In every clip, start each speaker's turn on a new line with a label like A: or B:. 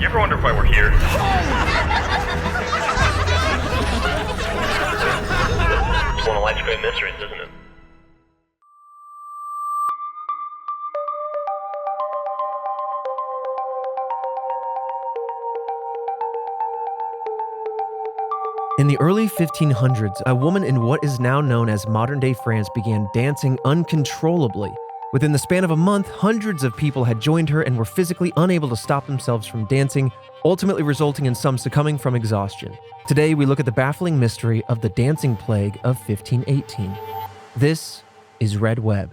A: You ever wonder why we're here? It's one of life's great mysteries, isn't it?
B: In the early 1500s, a woman in what is now known as modern-day France began dancing uncontrollably. Within the span of a month, hundreds of people had joined her and were physically unable to stop themselves from dancing, ultimately resulting in some succumbing from exhaustion. Today, we look at the baffling mystery of the dancing plague of 1518. This is Red Web.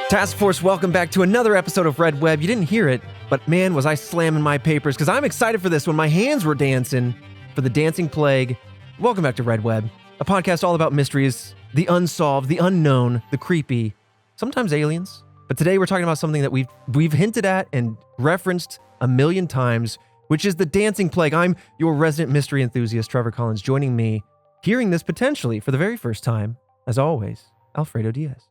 B: Task Force, welcome back to another episode of Red Web. You didn't hear it, but man, was I slamming my papers because I'm excited for this one. My hands were dancing for the dancing plague. Welcome back to Red Web, a podcast all about mysteries, the unsolved, the unknown, the creepy, sometimes aliens. But today we're talking about something that we've hinted at and referenced a million times, which is the dancing plague. I'm your resident mystery enthusiast, Trevor Collins. Joining me, hearing this potentially for the very first time, as always, Alfredo Diaz.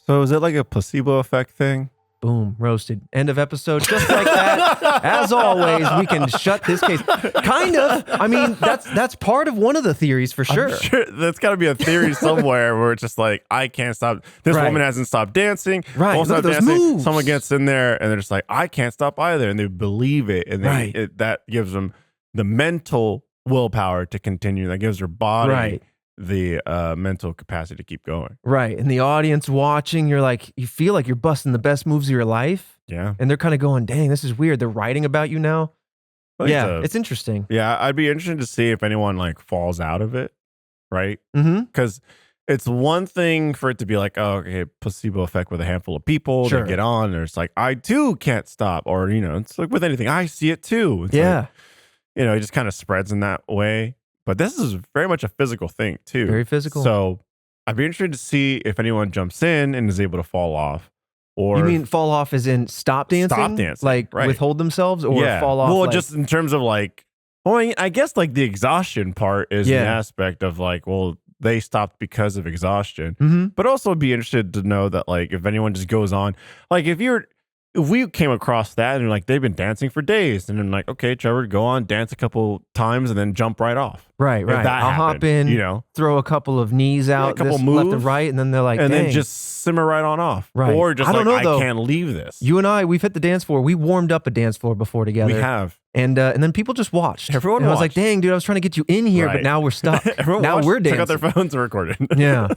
C: So is it like a placebo effect thing?
B: Boom, roasted. End of episode. Just like that. As always, we can shut this case. Kind of. I mean, that's part of one of the theories for sure.
C: I'm sure that's got to be a theory somewhere where it's just like, I can't stop. This woman hasn't stopped dancing.
B: Right.
C: Won't
B: Look
C: stop
B: at those
C: dancing.
B: moves.
C: Someone gets in there and they're just like, I can't stop either. And they believe it. And that gives them the mental willpower to continue. That gives their body the mental capacity to keep going.
B: Right. And the audience watching, you feel like you're busting the best moves of your life.
C: Yeah.
B: And they're kind of going, dang, this is weird. They're writing about you now.
C: Yeah.
B: It's interesting.
C: Yeah. I'd be interested to see if anyone like falls out of it. Right.
B: Mm-hmm.
C: Because it's one thing for it to be like, oh, okay, placebo effect with a handful of people.
B: Sure.
C: They get on. And it's like, I too can't stop. Or, it's like with anything, I see it too. It's like, it just kind of spreads in that way. But this is very much a physical thing too.
B: Very physical.
C: So I'd be interested to see if anyone jumps in and is able to fall off. Or
B: you mean fall off as in stop dancing?
C: Stop dancing.
B: Like withhold themselves or fall off?
C: Well, just in terms of like, I guess like the exhaustion part is an aspect of like, well, they stopped because of exhaustion.
B: Mm-hmm.
C: But also be interested to know that like if anyone just goes on, like if we came across that and like they've been dancing for days and then like, okay, Trevor, go on, dance a couple times and then jump right off.
B: Right. I'll hop in, throw a couple of knees out,
C: a couple
B: moves,
C: moves,
B: left and right, and then they're like,
C: and
B: dang.
C: then just simmer right on off.
B: Right.
C: Or just
B: I don't know, though.
C: can't leave this.
B: You and I, we've hit the dance floor. We warmed up a dance floor before together.
C: We have.
B: And then people just watched.
C: Everyone
B: and
C: watched.
B: I was like, dang, dude, I was trying to get you in here, but now we're stuck.
C: Everyone
B: now
C: watched,
B: we're dancing.
C: took out their phones and recorded.
B: Yeah.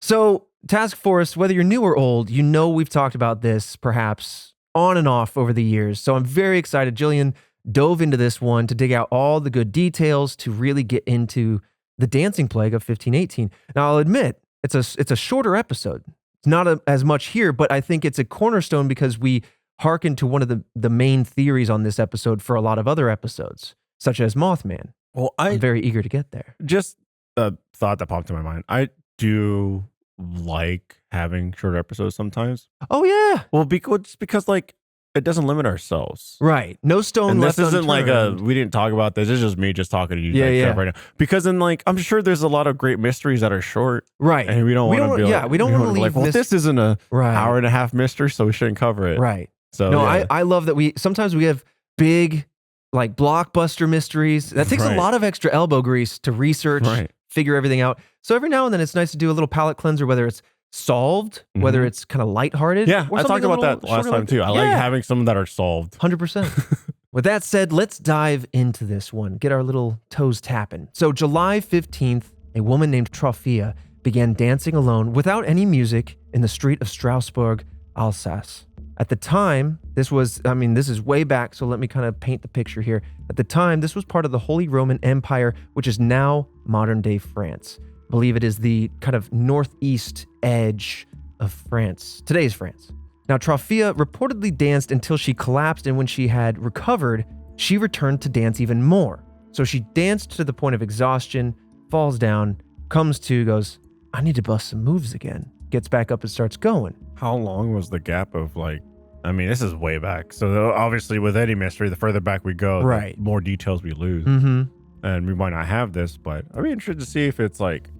B: So Task Force, whether you're new or old, we've talked about this perhaps on and off over the years. So I'm very excited. Jillian dove into this one to dig out all the good details to really get into the dancing plague of 1518. Now, I'll admit, it's a shorter episode. It's not as much here, but I think it's a cornerstone because we hearken to one of the main theories on this episode for a lot of other episodes, such as Mothman.
C: Well,
B: I'm very eager to get there.
C: Just a thought that popped in my mind. I do like having shorter episodes sometimes.
B: Oh, yeah.
C: Well, because like it doesn't limit ourselves.
B: Right. No stone
C: and
B: left
C: this isn't
B: unturned.
C: like we didn't talk about this. It's just me just talking to you
B: Yeah.
C: right now. Because then like I'm sure there's a lot of great mysteries that are short.
B: Right.
C: And we don't want to be like,
B: we don't want to leave
C: like, well, this isn't a hour and a half mystery, so we shouldn't cover it.
B: Right.
C: So
B: no, I love that sometimes we have big like blockbuster mysteries. That takes a lot of extra elbow grease to research, figure everything out. So every now and then it's nice to do a little palate cleanser, whether it's solved, whether it's kind of lighthearted.
C: Yeah, I talked about that last time too. I like having some that are solved.
B: 100%. With that said, let's dive into this one. Get our little toes tapping. So July 15th, a woman named Trophia began dancing alone without any music in the street of Strasbourg, Alsace. At the time, this is way back, so let me kind of paint the picture here. At the time, this was part of the Holy Roman Empire, which is now modern-day France. I believe it is the kind of northeast edge of France, today's France. Now, Trophia reportedly danced until she collapsed, and when she had recovered, she returned to dance even more. So she danced to the point of exhaustion, falls down, comes to, goes, I need to bust some moves again. Gets back up and starts going.
C: How long was the gap of like, I mean, this is way back. So obviously with any mystery, the further back we go, the more details we lose.
B: Mm-hmm.
C: And we might not have this, but I'd be interested to see if it's like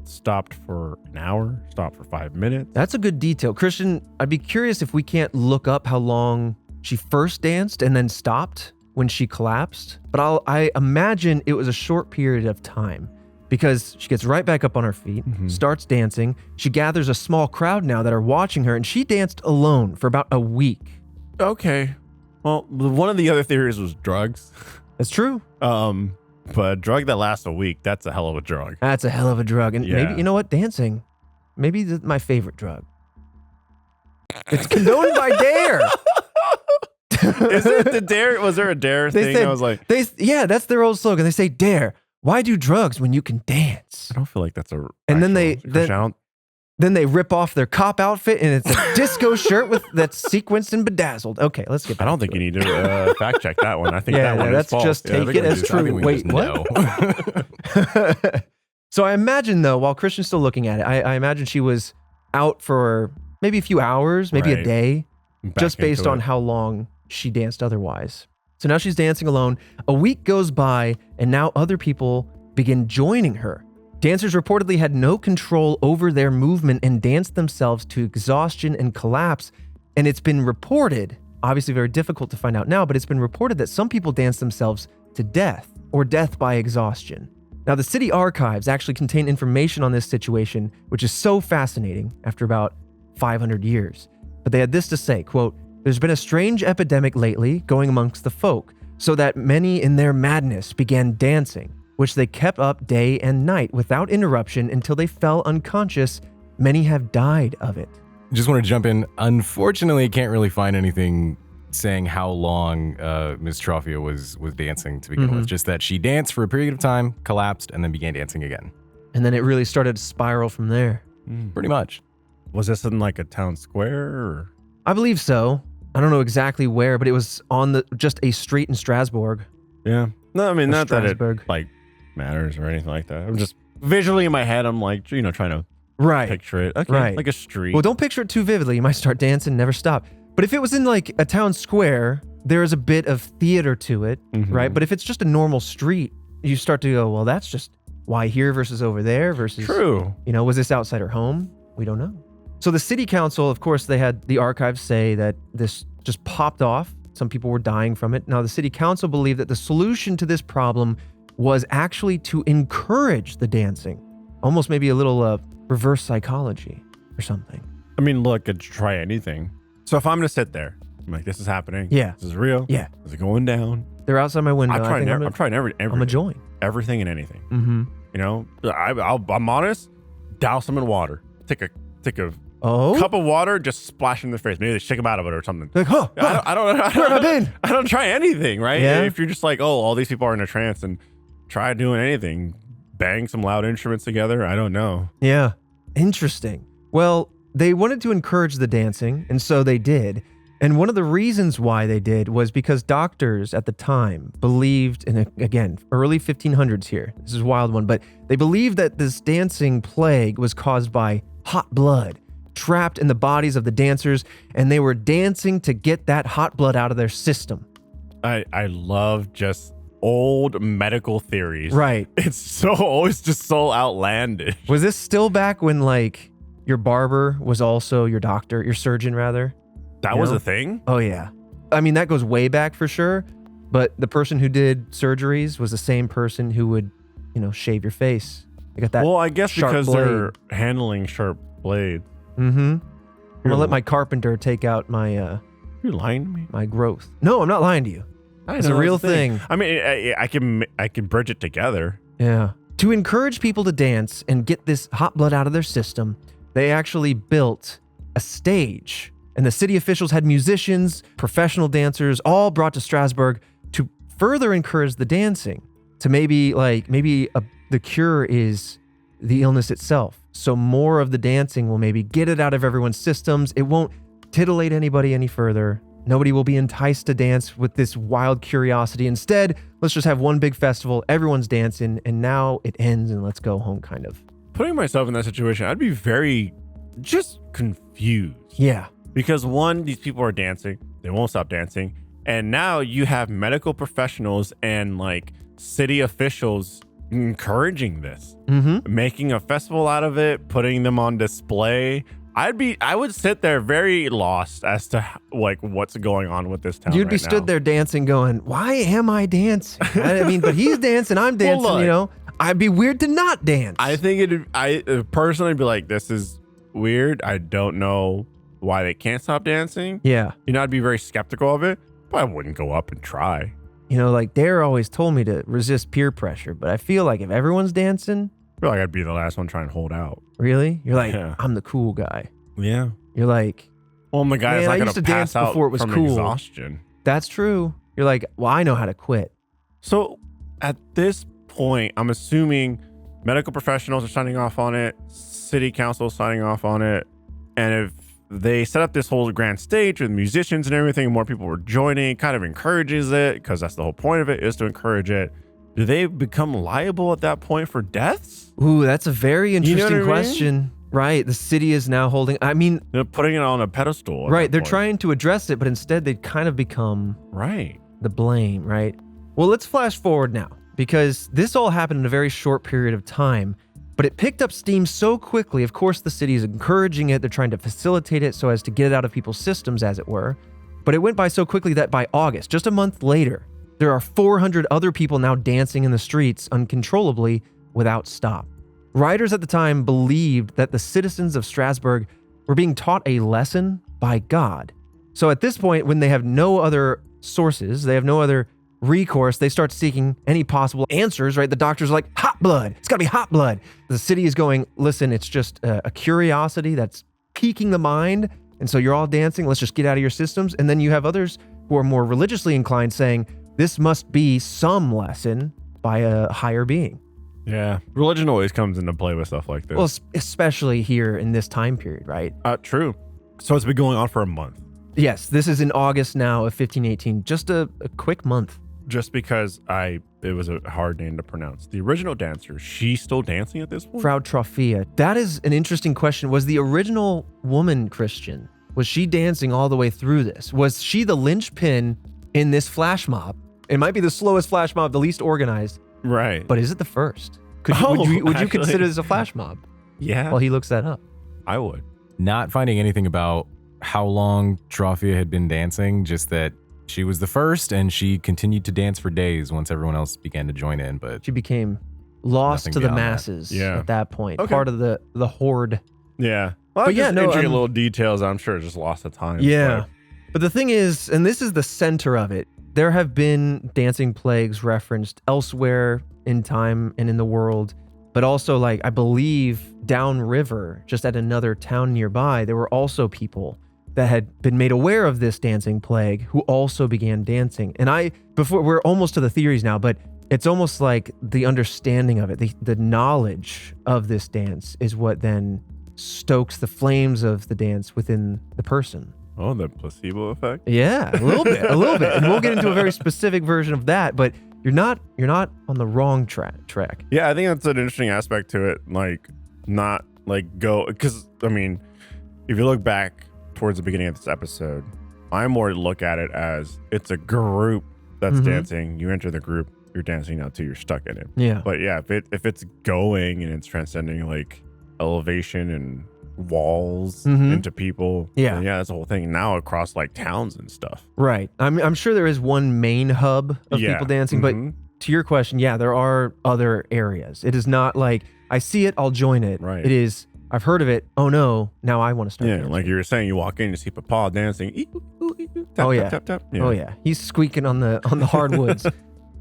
C: stopped for an hour, stopped for 5 minutes.
B: That's a good detail. Christian, I'd be curious if we can't look up how long she first danced and then stopped when she collapsed. But I imagine it was a short period of time because she gets right back up on her feet, starts dancing. She gathers a small crowd now that are watching her, and she danced alone for about a week.
C: Okay. Well, one of the other theories was drugs.
B: That's true.
C: But a drug that lasts a week, that's a hell of a drug.
B: That's a hell of a drug. And
C: Yeah.
B: maybe, you know what? Dancing, maybe my favorite drug. It's condoned by DARE.
C: Is it the DARE? Was there a DARE
B: They
C: thing?
B: said-
C: I was like,
B: Yeah, that's their old slogan. They say, DARE, why do drugs when you can dance?
C: I don't feel like that's a.
B: And then
C: actual-
B: Then they rip off their cop outfit and it's a disco shirt that's sequenced and bedazzled. Okay, let's get back
C: I don't
B: to
C: think
B: it.
C: you need to fact check that one. I think
B: Yeah,
C: that one
B: that's
C: is false.
B: just
C: Yeah, I
B: take
C: think
B: it
C: we
B: as
C: just-
B: true.
D: I think we
B: Wait,
D: just know.
B: So I imagine, though, while Christian's still looking at it, I imagine she was out for maybe a few hours, maybe a
C: Right.
B: day,
C: Back
B: just based
C: into
B: on
C: it.
B: how long she danced otherwise. So now she's dancing alone. A week goes by, and now other people begin joining her. Dancers reportedly had no control over their movement and danced themselves to exhaustion and collapse. And it's been reported, obviously very difficult to find out now, but it's been reported that some people danced themselves to death or death by exhaustion. Now, the city archives actually contain information on this situation, which is so fascinating after about 500 years. But they had this to say, quote, "There's been a strange epidemic lately going amongst the folk, so that many in their madness began dancing, which they kept up day and night without interruption until they fell unconscious. Many have died of it."
D: Just want to jump in. Unfortunately, can't really find anything saying how long Ms. Troffia was dancing to begin with. Just that she danced for a period of time, collapsed, and then began dancing again.
B: And then it really started to spiral from there.
D: Pretty much.
C: Was this in like a town square? Or?
B: I believe so. I don't know exactly where, but it was on just a street in Strasbourg.
C: Yeah. No, I mean,
B: Or
C: not that it
B: Strasbourg.
C: like matters or anything like that. I'm just visually in my head, I'm like, trying to
B: Right.
C: picture it. Okay.
B: Right.
C: Like a street.
B: Well, don't picture it too vividly. You might start dancing and never stop. But if it was in like a town square, there is a bit of theater to it, right? But if it's just a normal street, you start to go, well, that's just why here versus over there versus,
C: True.
B: was this outside her home? We don't know. So the city council, of course, they had the archives say that this just popped off. Some people were dying from it. Now, the city council believed that the solution to this problem was actually to encourage the dancing. Almost maybe a little reverse psychology or something.
C: I mean, look, I'd try anything. So if I'm going to sit there, I'm like, this is happening.
B: Yeah.
C: This is real.
B: Yeah.
C: This is going down.
B: They're outside my window.
C: I'm
B: I
C: trying,
B: think
C: I'm trying everything.
B: I'm a join.
C: Everything and anything.
B: Mm-hmm.
C: I'm honest. Douse them in water. Take a
B: Oh?
C: cup of water, just splash in their face. Maybe they shake them out of it or something.
B: Like, huh?
C: I don't
B: Where have I been?
C: I don't try anything, right?
B: Yeah.
C: If you're just like, oh, all these people are in a trance, and try doing anything, bang some loud instruments together. I don't know.
B: Yeah. Interesting. Well, they wanted to encourage the dancing, and so they did. And one of the reasons why they did was because doctors at the time believed, and again, early 1500s here, this is a wild one, but they believed that this dancing plague was caused by hot blood trapped in the bodies of the dancers, and they were dancing to get that hot blood out of their system.
C: I love just old medical theories.
B: Right.
C: It's always just so outlandish.
B: Was this still back when, like, your barber was also your doctor, your surgeon, rather?
C: That
B: You
C: was
B: know?
C: a thing?
B: Oh, yeah. I mean, that goes way back for sure. But the person who did surgeries was the same person who would, shave your face. They got that.
C: Well, I guess
B: sharp
C: because
B: blade.
C: they're handling sharp blades.
B: Mm-hmm. I'm
C: You're
B: gonna let my carpenter take out my
C: You're lying to me?
B: my growth. No, I'm not lying to you. It's a
C: know,
B: real
C: that's the
B: thing.
C: I mean, I can bridge it together.
B: Yeah. To encourage people to dance and get this hot blood out of their system, they actually built a stage. And the city officials had musicians, professional dancers, all brought to Strasbourg to further encourage the dancing. To maybe the cure is the illness itself. So more of the dancing will maybe get it out of everyone's systems. It won't titillate anybody any further. Nobody will be enticed to dance with this wild curiosity. Instead, let's just have one big festival. Everyone's dancing, and now it ends, and let's go home, kind of.
C: Putting myself in that situation, I'd be very just confused.
B: Yeah.
C: Because one, these people are dancing. They won't stop dancing. And now you have medical professionals and like city officials encouraging this,
B: Mm-hmm.
C: making a festival out of it, putting them on display. I would sit there very lost as to like what's going on with this town.
B: You'd be
C: right
B: stood
C: now.
B: there dancing, going, "Why am I dancing?" I mean, but he's dancing, I'm dancing.
C: look.
B: You know, I'd be weird to not dance.
C: I think I personally be like, this is weird. I don't know why they can't stop dancing.
B: Yeah.
C: You know, I'd be very skeptical of it, but I wouldn't go up and try.
B: You know, like Dare always told me to resist peer pressure, but I feel like if everyone's dancing,
C: I feel like I'd be the last one trying to hold out.
B: really, you're like,
C: Yeah.
B: I'm the cool guy.
C: Yeah.
B: You're like,
C: Well, the guy's
B: Man,
C: not
B: I
C: going
B: used
C: to
B: to
C: pass
B: dance
C: out
B: before it was
C: from
B: cool.
C: exhaustion.
B: that's true. You're like, well, I know how to quit.
C: So at this point, I'm assuming medical professionals are signing off on it, city council is signing off on it, and if they set up this whole grand stage with musicians and everything, and more people were joining, it kind of encourages it, because that's the whole point of it, is to encourage it. Do they become liable at that point for deaths?
B: Ooh, that's a very
C: know what
B: interesting
C: I mean?
B: question. Right. The city is now holding, I mean,
C: They're putting it on a pedestal. at
B: right.
C: that
B: They're
C: point.
B: trying to address it, but instead they kind of become
C: Right.
B: the blame, right? Well, let's flash forward now, because this all happened in a very short period of time, but it picked up steam so quickly. Of course, the city is encouraging it. They're trying to facilitate it so as to get it out of people's systems, as it were. But it went by so quickly that by August, just a month later, there are 400 other people now dancing in the streets uncontrollably without stop. Rioters at the time believed that the citizens of Strasbourg were being taught a lesson by God. So at this point, when they have no other sources, they have no other recourse, they start seeking any possible answers, right? The doctors are like, hot blood. It's got to be hot blood. The city is going, listen, it's just a curiosity that's piquing the mind. And so you're all dancing. Let's just get out of your systems. And then you have others who are more religiously inclined saying, this must be some lesson by a higher being.
C: Yeah. Religion always comes into play with stuff like this.
B: Well, especially here in this time period, right?
C: True. So it's been going on for a month.
B: Yes, this is in August now of 1518. Just a quick month.
C: Just because it was a hard name to pronounce. The original dancer, she's still dancing at this point?
B: Frau Trophia. That is an interesting question. Was the original woman Christian? Was she dancing all the way through this? Was she the linchpin in this flash mob? It might be the slowest flash mob, the least organized,
C: Right.
B: but is it the first? Would you
C: actually.
B: consider this a flash mob?
C: Yeah,
B: While he looks that up.
C: I would.
D: Not finding anything about how long Trophia had been dancing, just that she was the first and she continued to dance for days once everyone else began to join in. But
B: She became lost
D: Nothing
B: to the
D: beyond that.
B: masses
C: Yeah.
B: at that point.
C: Okay.
B: Part of the horde.
C: Yeah. Well,
B: But yeah,
C: just
B: no,
C: intricate
B: I'm-
C: little details. I'm sure just lost the time.
B: Yeah. But the thing is, and this is the center of it, there have been dancing plagues referenced elsewhere in time and in the world, but also, like, I believe downriver, just at another town nearby, there were also people that had been made aware of this dancing plague who also began dancing. And before we're almost to the theories now, but it's almost like the understanding of it, the knowledge of this dance is what then stokes the flames of the dance within the person.
C: Oh, the placebo effect.
B: Yeah, a little bit. And we'll get into a very specific version of that, but you're not on the wrong track.
C: Yeah, I think that's an interesting aspect to it. Like, not like go, because I mean, if you look back towards the beginning of this episode, I more look at it as it's a group that's
B: Mhm.
C: dancing. You enter the group, you're dancing now too. You're stuck in it.
B: Yeah.
C: But yeah, if it's going and it's transcending like elevation and walls
B: Mhm.
C: into people,
B: Yeah.
C: then yeah, that's the whole thing now across like towns and stuff.
B: Right. I'm sure there is one main hub of
C: Yeah.
B: people dancing, but
C: Mhm.
B: to your question, yeah, there are other areas. It is not like I see it, I'll join it.
C: Right.
B: It is I've heard of it. Oh no, now I want to start.
C: Yeah,
B: dancing.
C: like you were saying, you walk in, you see Papa dancing. Tap,
B: Oh, yeah.
C: tap, tap, tap.
B: Oh yeah, he's squeaking on the hardwoods.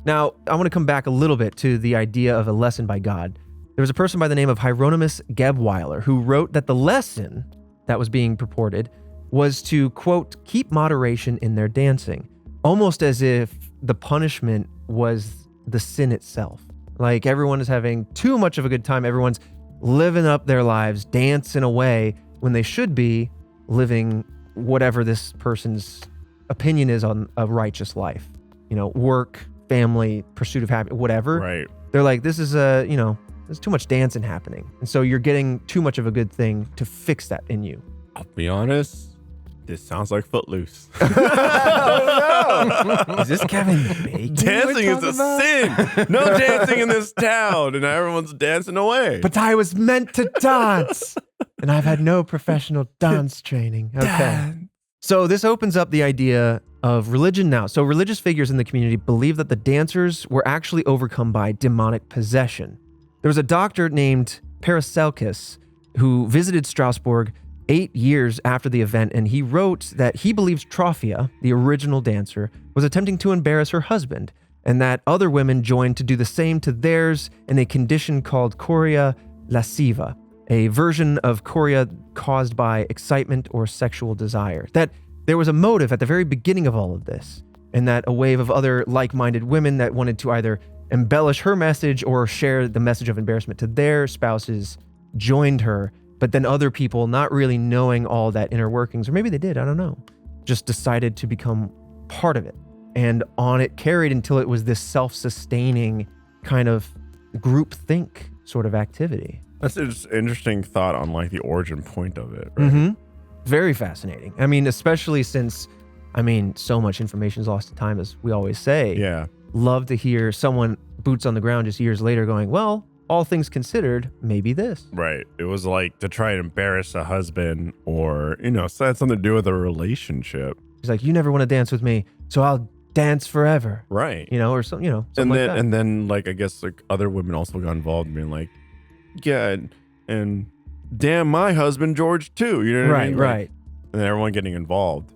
B: Now, I want to come back a little bit to the idea of a lesson by God. There was a person by the name of Hieronymus Gebweiler who wrote that the lesson that was being purported was to, quote, keep moderation in their dancing, almost as if the punishment was the sin itself. Like everyone is having too much of a good time. Everyone's living up their lives, dancing away when they should be living whatever this person's opinion is on a righteous life. You know, work, family, pursuit of happiness, whatever.
C: Right.
B: They're like, this is there's too much dancing happening. And so you're getting too much of a good thing to fix that in you.
C: I'll be honest, This sounds like Footloose.
B: Oh, no. Is this Kevin Bacon?
C: Dancing is a sin. No dancing in this town, and everyone's dancing away.
B: But I was meant to dance, and I've had no professional dance training. Okay.
C: Dance.
B: So this opens up the idea of religion now. So religious figures in the community believe that the dancers were actually overcome by demonic possession. There was a doctor named Paracelsus who visited Strasbourg 8 years after the event, and he wrote that he believes Trophia, the original dancer, was attempting to embarrass her husband, and that other women joined to do the same to theirs in a condition called chorea lasciva, a version of chorea caused by excitement or sexual desire. That there was a motive at the very beginning of all of this, and that a wave of other like-minded women that wanted to either embellish her message or share the message of embarrassment to their spouses joined her. But then other people, not really knowing all that inner workings, or maybe they did, I don't know, just decided to become part of it. And on it carried until it was this self-sustaining kind of groupthink sort of activity.
C: That's an interesting thought on like the origin point of it. Right?
B: Mm-hmm. Very fascinating. I mean, especially since, so much information is lost to time, as we always say.
C: Yeah.
B: Love to hear someone boots on the ground just years later going, well, all things considered, maybe this.
C: Right. It was like to try and embarrass a husband or, so it had something to do with a relationship.
B: He's like, you never want to dance with me, so I'll dance forever.
C: Right.
B: Or something, something
C: and
B: like
C: then,
B: that.
C: And then like, I guess like other women also got involved in being like, yeah, and damn my husband, George, too. You know what I mean?
B: Right.
C: And then everyone getting involved.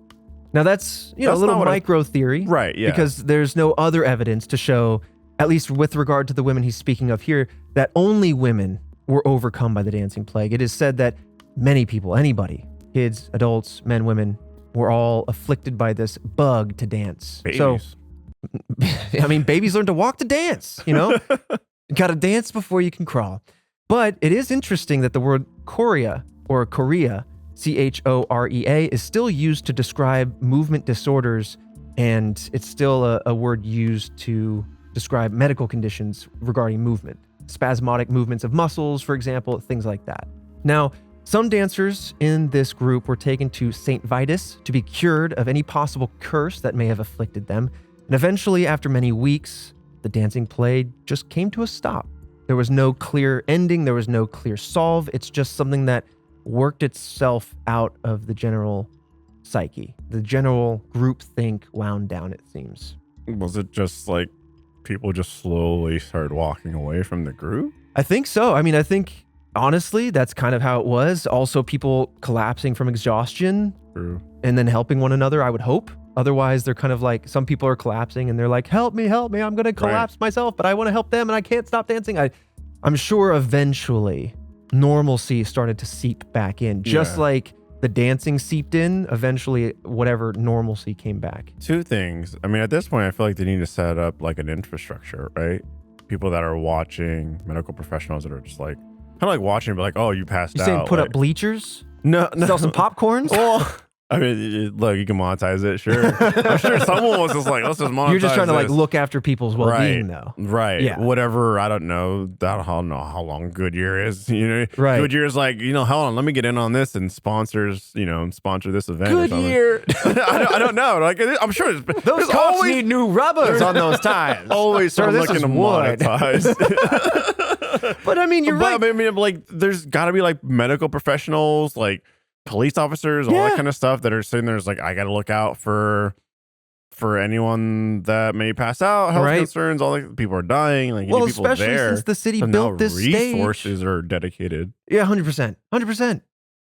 B: Now that's, a
C: That's
B: little
C: not what
B: micro theory.
C: Right, yeah.
B: Because there's no other evidence to show, at least with regard to the women he's speaking of here, that only women were overcome by the dancing plague. It is said that many people, anybody, kids, adults, men, women, were all afflicted by this bug to dance.
C: Babies.
B: So, babies learn to walk to dance, Got to dance before you can crawl. But it is interesting that the word chorea or chorea, chorea, is still used to describe movement disorders, and it's still a word used to describe medical conditions regarding movement. Spasmodic movements of muscles, for example, things like that. Now, some dancers in this group were taken to St. Vitus to be cured of any possible curse that may have afflicted them. And eventually, after many weeks, the dancing plague just came to a stop. There was no clear ending. There was no clear solve. It's just something that worked itself out of the general psyche. The general groupthink wound down, it seems.
C: Was it just like people just slowly started walking away from the group?
B: I think so. I think, honestly, that's kind of how it was. Also, people collapsing from exhaustion.
C: True.
B: And then helping one another, I would hope. Otherwise, they're kind of like, some people are collapsing and they're like, help me, I'm going to collapse myself, but I want to help them and I can't stop dancing. I'm sure eventually normalcy started to seep back in, just like the dancing seeped in. Eventually, whatever normalcy came back.
C: Two things. At this point, I feel like they need to set up like an infrastructure, right? People that are watching, medical professionals that are just like, kind of like watching, but like, oh, you passed out.
B: You saying put
C: like,
B: up bleachers?
C: No.
B: Sell some popcorns?
C: Well, look, you can monetize it, sure. I'm sure someone was just like, let's just monetize.
B: You're just trying to like
C: this.
B: look after people's well-being, though.
C: Right.
B: Yeah.
C: Whatever. I don't know. I don't know how long Goodyear is.
B: Right.
C: Goodyear's like, hold on, let me get in on this and sponsor this event.
B: Goodyear.
C: I don't know. Like, I'm sure
B: Those cops need new rubbers on those tires.
C: Always
B: Sir, this
C: looking
B: is
C: to
B: wood.
C: monetize.
B: But you're right.
C: Like, there's got to be like medical professionals, like police officers, all that kind of stuff that are sitting there. It's like, I got to look out for anyone that may pass out, health concerns, all the people are dying. Like, you need people
B: especially
C: there.
B: since the city
C: So
B: built
C: now
B: this
C: resources
B: stage.
C: are dedicated.
B: Yeah, 100%.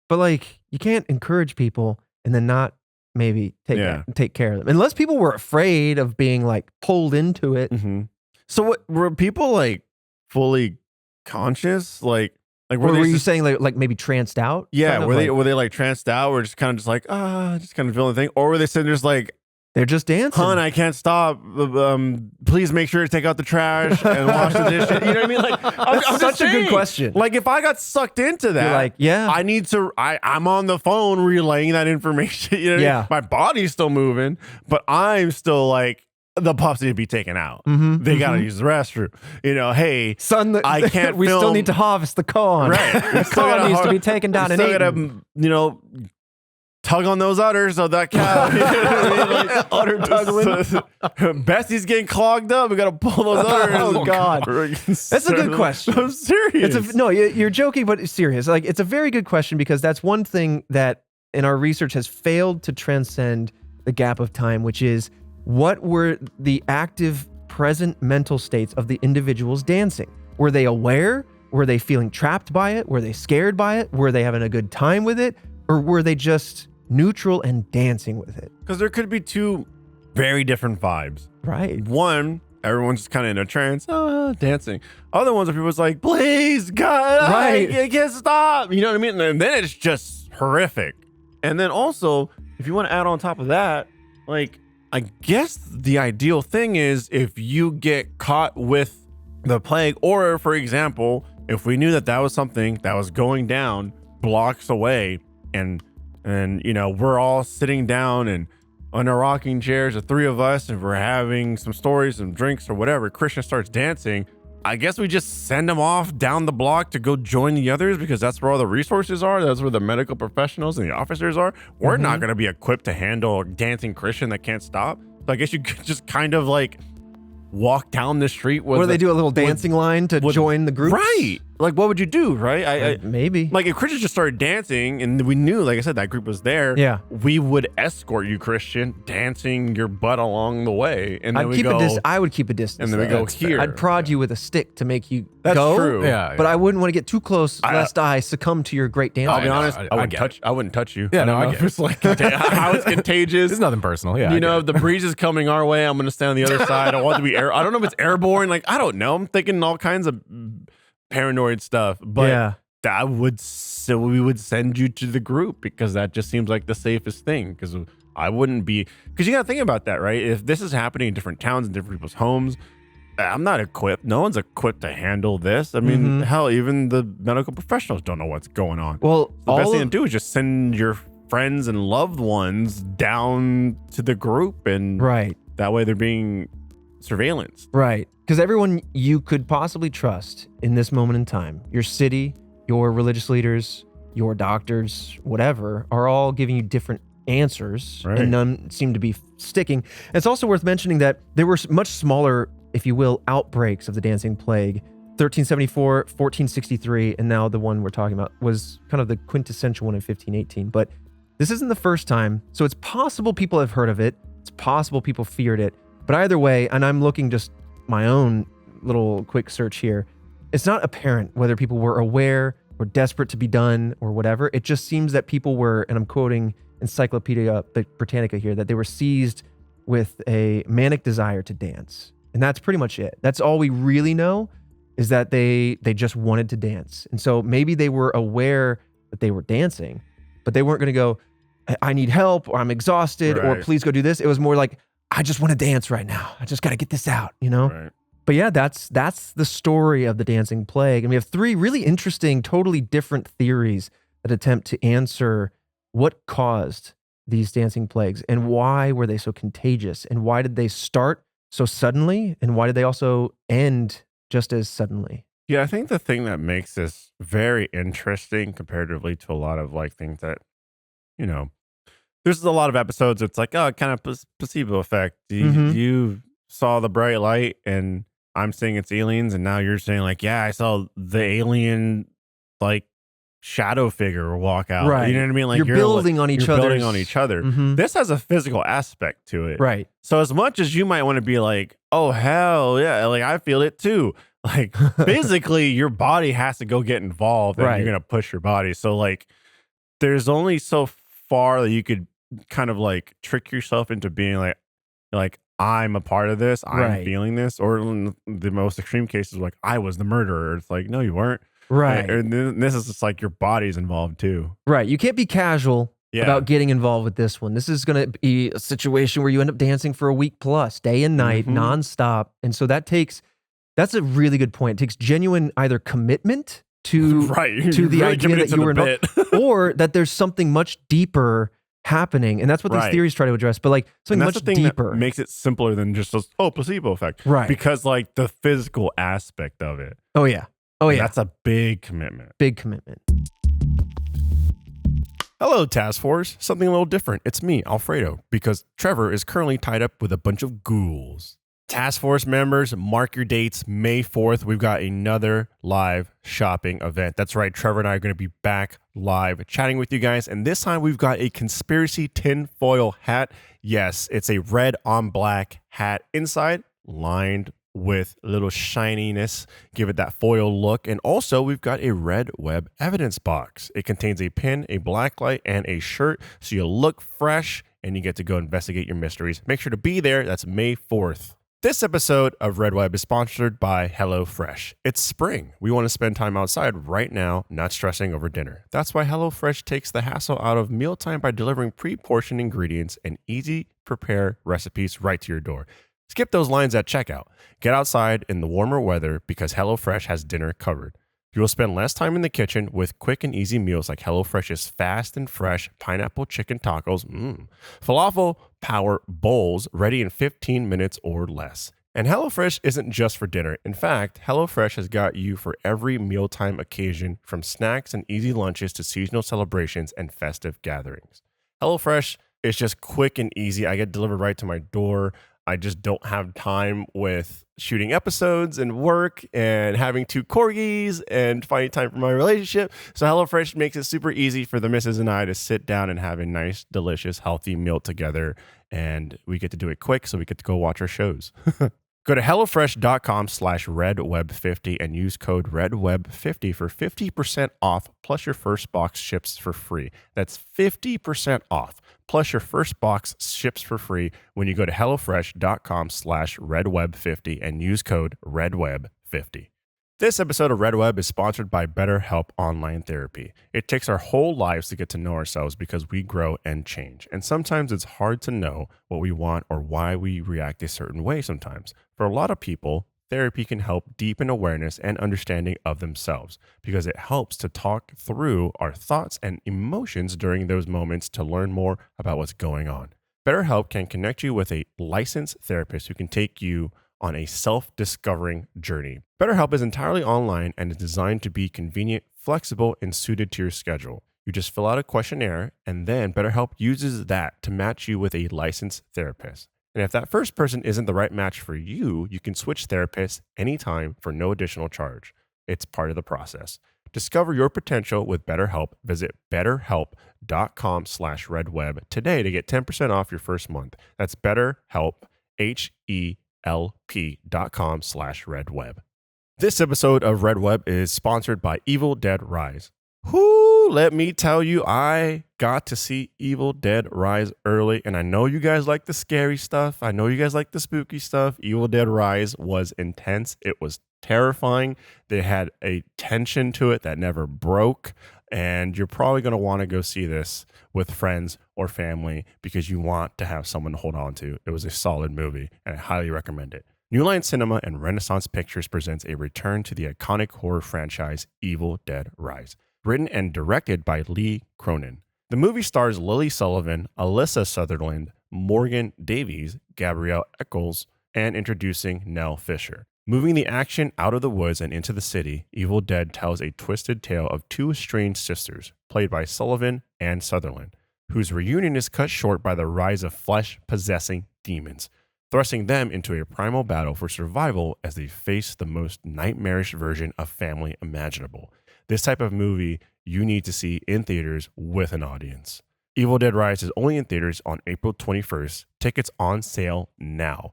B: But like, you can't encourage people and then not maybe take care of them. Unless people were afraid of being like pulled into it.
C: Mm-hmm. So what, were people like fully conscious? Like
B: were you saying like maybe tranced out?
C: Yeah,
B: Kind of
C: were they like tranced out, or just kind of just like just kind of feeling the thing, or were they sitting just like,
B: they're just dancing?
C: Hun, I can't stop. Please make sure to take out the trash and wash the dishes. You know what I mean? Like,
B: That's such a good question.
C: Like, if I got sucked into that,
B: You're like, yeah,
C: I need to. I'm on the phone relaying that information. You know what I mean? My body's still moving, but I'm still like, the pups need to be taken out. They got to use the restroom. Hey,
B: son,
C: I can't.
B: We still need to harvest the corn.
C: Right,
B: The corn needs to be taken down and eaten.
C: Gotta, tug on those udders of that cow. You know what I mean?
B: Udder tuggling.
C: Bessie's getting clogged up. We got to pull those udders.
B: Oh, God. That's a good question.
C: I'm serious.
B: No, you're joking, but it's serious. Like, it's a very good question because that's one thing that in our research has failed to transcend the gap of time, which is what were the active present mental states of the individuals dancing? Were they aware? Were they feeling trapped by it? Were they scared by it? Were they having a good time with it? Or were they just neutral and dancing with it?
C: Because there could be two very different vibes.
B: Right.
C: One, everyone's just kind of in a trance, dancing. Other ones are people's like, please, God,
B: Right.
C: I can't stop. You know what I mean? And then it's just horrific. And then also, if you want to add on top of that, like, I guess the ideal thing is if you get caught with the plague, or for example, if we knew that that was something that was going down blocks away, and you know, we're all sitting down and on our rocking chairs, the three of us, and we're having some stories, some drinks or whatever, Christian starts dancing, I guess we just send him off down the block to go join the others because that's where all the resources are. That's where the medical professionals and the officers are. We're not going to be equipped to handle a dancing Christian that can't stop. So I guess you could just kind of like walk down the street with,
B: Or they do a little dancing line to join the group.
C: Right. Like, what would you do, right?
B: Maybe.
C: Like, if Christian just started dancing and we knew, like I said, that group was there,
B: Yeah.
C: we would escort you, Christian, dancing your butt along the way. And then
B: I would keep a distance.
C: and then we go here.
B: I'd prod you with a stick to make you
C: That's
B: go.
C: true.
D: Yeah.
B: But I wouldn't want to get too close lest I succumb to your great dance.
C: I'll be
D: I know,
C: honest,
D: I
C: I wouldn't
D: get
C: touch. I wouldn't touch you.
D: Yeah,
C: I
D: no,
C: don't
D: I
C: know
D: get
C: if it's like how it's contagious.
D: It's nothing personal. Yeah.
C: You know, if the breeze is coming our way, I'm gonna stand on the other side. I want it to be I don't know if it's airborne. Like, I don't know. I'm thinking all kinds of paranoid stuff. But
B: Yeah.
C: we would send you to the group because that just seems like the safest thing. Because I wouldn't be. Because you gotta think about that, right? If this is happening in different towns and different people's homes, I'm not equipped. No one's equipped to handle this. I mean, hell, even the medical professionals don't know what's going on.
B: Well,
C: The best thing to
B: of,
C: do is just send your friends and loved ones down to the group, and
B: right,
C: that way they're being surveillanced.
B: right. Because everyone you could possibly trust in this moment in time, your city, your religious leaders, your doctors, whatever, are all giving you different answers,
C: Right.
B: and none seem to be sticking. It's also worth mentioning that there were much smaller, if you will, outbreaks of the dancing plague. 1374, 1463, and now the one we're talking about was kind of the quintessential one in 1518. But this isn't the first time, so it's possible people have heard of it. It's possible people feared it. But either way, and I'm looking just my own little quick search here, it's not apparent whether people were aware or desperate to be done or whatever. It just seems that people were, and I'm quoting Encyclopedia Britannica here, that they were seized with a manic desire to dance. And that's pretty much it. That's all we really know, is that they just wanted to dance. And so maybe they were aware that they were dancing, but they weren't going to go, I need help, or I'm exhausted, or
C: Right.
B: please go do this. It was more like, I just want to dance right now. I just got to get this out, you know?
C: Right.
B: But yeah, that's the story of the dancing plague. And we have three really interesting, totally different theories that attempt to answer what caused these dancing plagues and why were they so contagious and why did they start so suddenly and why did they also end just as suddenly?
C: Yeah, I think the thing that makes this very interesting comparatively to a lot of like things that, you know, there's a lot of episodes. It's like, oh, kind of placebo effect. You saw the bright light and I'm saying it's aliens. And now you're saying like, yeah, I saw the alien like shadow figure walk out.
B: Right.
C: You know what I mean? Like
B: you're building on each
C: you're
B: other.
C: building on each other. This has a physical aspect to it.
B: Right.
C: So as much as you might want to be like, oh, hell yeah, like I feel it too. Like physically your body has to go get involved and
B: Right.
C: you're going to push your body. So like there's only so far that you could kind of like trick yourself into being like I'm a part of this. I'm
B: Right.
C: feeling this. Or in the most extreme cases, like I was the murderer. It's like, no, you weren't.
B: Right.
C: And then this is just like your body's involved too.
B: Right. You can't be casual
C: Yeah.
B: about getting involved with this one. This is going to be a situation where you end up dancing for a week plus, day and night, nonstop. And so that's a really good point. It takes genuine either commitment to,
C: Right.
B: to
C: You're
B: the
C: really
B: idea
C: committed
B: that
C: to
B: you were
C: the
B: involved,
C: bit.
B: or that there's something much deeper happening. And that's what these
C: Right.
B: theories try to address. But like something
C: And that's
B: much
C: the thing
B: deeper.
C: that makes it simpler than just placebo effect.
B: Right.
C: Because like the physical aspect of it.
B: Oh, yeah. Oh, yeah.
C: That's a big commitment.
B: Big commitment.
C: Hello, Task Force. Something a little different. It's me, Alfredo, because Trevor is currently tied up with a bunch of ghouls. Task Force members, mark your dates. May 4th, we've got another live shopping event. That's right, Trevor and I are going to be back live chatting with you guys. And this time we've got a conspiracy tinfoil hat. Yes, it's a red on black hat inside, lined with a little shininess, give it that foil look. And also we've got a red web evidence box. It contains a pin, a black light, and a shirt. So you look fresh and you get to go investigate your mysteries. Make sure to be there. That's May 4th. This episode of Red Web is sponsored by HelloFresh. It's spring. We want to spend time outside right now, not stressing over dinner. That's why HelloFresh takes the hassle out of mealtime by delivering pre-portioned ingredients and easy-prepare recipes right to your door. Skip those lines at checkout. Get outside in the warmer weather because HelloFresh has dinner covered. You will spend less time in the kitchen with quick and easy meals like HelloFresh's fast and fresh pineapple chicken tacos, falafel power bowls ready in 15 minutes or less. And HelloFresh isn't just for dinner. In fact, HelloFresh has got you for every mealtime occasion, from snacks and easy lunches to seasonal celebrations and festive gatherings. HelloFresh is just quick and easy. I get delivered right to my door. I just don't have time with shooting episodes and work and having 2 corgis and finding time for my relationship. So HelloFresh makes it super easy for the missus and I to sit down and have a nice, delicious, healthy meal together. And we get to do it quick, so we get to go watch our shows. Go to HelloFresh.com/RedWeb50 and use code RedWeb50 for 50% off, plus your first box ships for free. That's 50% off, plus your first box ships for free when you go to HelloFresh.com/RedWeb50 and use code RedWeb50. This episode of Red Web is sponsored by BetterHelp Online Therapy. It takes our whole lives to get to know ourselves because we grow and change. And sometimes it's hard to know what we want or why we react a certain way sometimes. For a lot of people, therapy can help deepen awareness and understanding of themselves because it helps to talk through our thoughts and emotions during those moments to learn more about what's going on. BetterHelp can connect you with a licensed therapist who can take you on a self-discovering journey. BetterHelp is entirely online and is designed to be convenient, flexible, and suited to your schedule. You just fill out a questionnaire, and then BetterHelp uses that to match you with a licensed therapist. And if that first person isn't the right match for you, you can switch therapists anytime for no additional charge. It's part of the process. Discover your potential with BetterHelp. Visit betterhelp.com/redweb today to get 10% off your first month. That's BetterHelp, HELP.com/redweb. This episode of Red Web is sponsored by Evil Dead Rise. Whoo, let me tell you, I got to see Evil Dead Rise early, and I know you guys like the scary stuff. I know you guys like the spooky stuff. Evil Dead Rise was intense. It was terrifying. They had a tension to it that never broke, and you're probably going to want to go see this with friends or family because you want to have someone to hold on to. It was a solid movie, and I highly recommend it. New Line Cinema and Renaissance Pictures presents a return to the iconic horror franchise Evil Dead Rise, written and directed by Lee Cronin. The movie stars Lily Sullivan, Alyssa Sutherland, Morgan Davies, Gabrielle Eccles, and introducing Nell Fisher. Moving the action out of the woods and into the city, Evil Dead tells a twisted tale of 2 estranged sisters, played by Sullivan and Sutherland, whose reunion is cut short by the rise of flesh-possessing demons, thrusting them into a primal battle for survival as they face the most nightmarish version of family imaginable. This type of movie you need to see in theaters with an audience. Evil Dead Rise is only in theaters on April 21st. Tickets on sale now.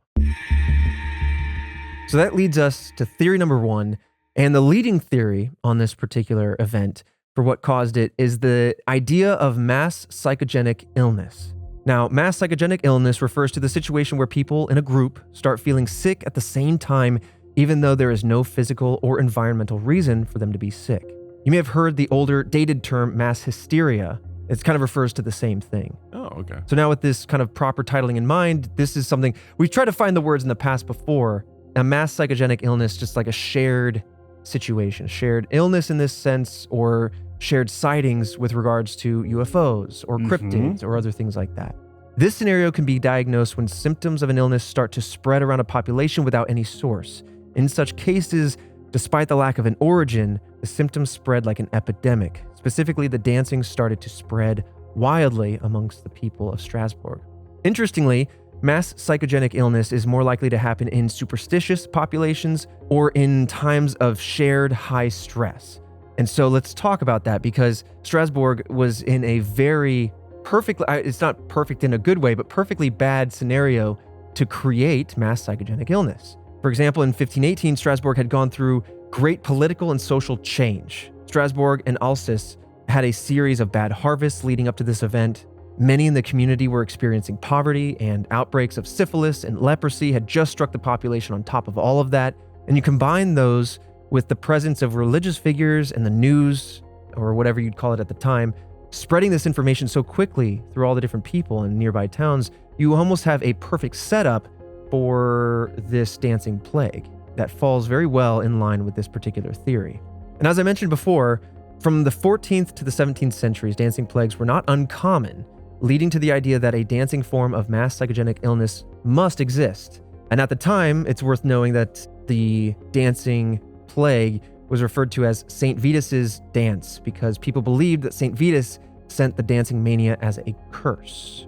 B: So that leads us to theory number 1. And the leading theory on this particular event for what caused it is the idea of mass psychogenic illness. Now, mass psychogenic illness refers to the situation where people in a group start feeling sick at the same time, even though there is no physical or environmental reason for them to be sick. You may have heard the older, dated term mass hysteria. It kind of refers to the same thing.
C: Oh, okay.
B: So now with this kind of proper titling in mind, this is something, we've tried to find the words in the past before, a mass psychogenic illness, just like a shared situation, shared illness in this sense, or shared sightings with regards to UFOs or cryptids or other things like that. This scenario can be diagnosed when symptoms of an illness start to spread around a population without any source. In such cases, despite the lack of an origin, the symptoms spread like an epidemic, Specifically, the dancing started to spread wildly amongst the people of Strasbourg. Interestingly, mass psychogenic illness is more likely to happen in superstitious populations or in times of shared high stress. And so let's talk about that, because Strasbourg was in a very it's not perfect in a good way, but perfectly bad scenario to create mass psychogenic illness. For example, in 1518, Strasbourg had gone through great political and social change. Strasbourg and Alsace had a series of bad harvests leading up to this event. Many in the community were experiencing poverty, and outbreaks of syphilis and leprosy had just struck the population on top of all of that. And you combine those with the presence of religious figures and the news, or whatever you'd call it at the time, spreading this information so quickly through all the different people in nearby towns, you almost have a perfect setup for this dancing plague that falls very well in line with this particular theory. And as I mentioned before, from the 14th to the 17th centuries, dancing plagues were not uncommon, leading to the idea that a dancing form of mass psychogenic illness must exist. And at the time, it's worth knowing that the dancing plague was referred to as St. Vitus's dance, because people believed that St. Vitus sent the dancing mania as a curse.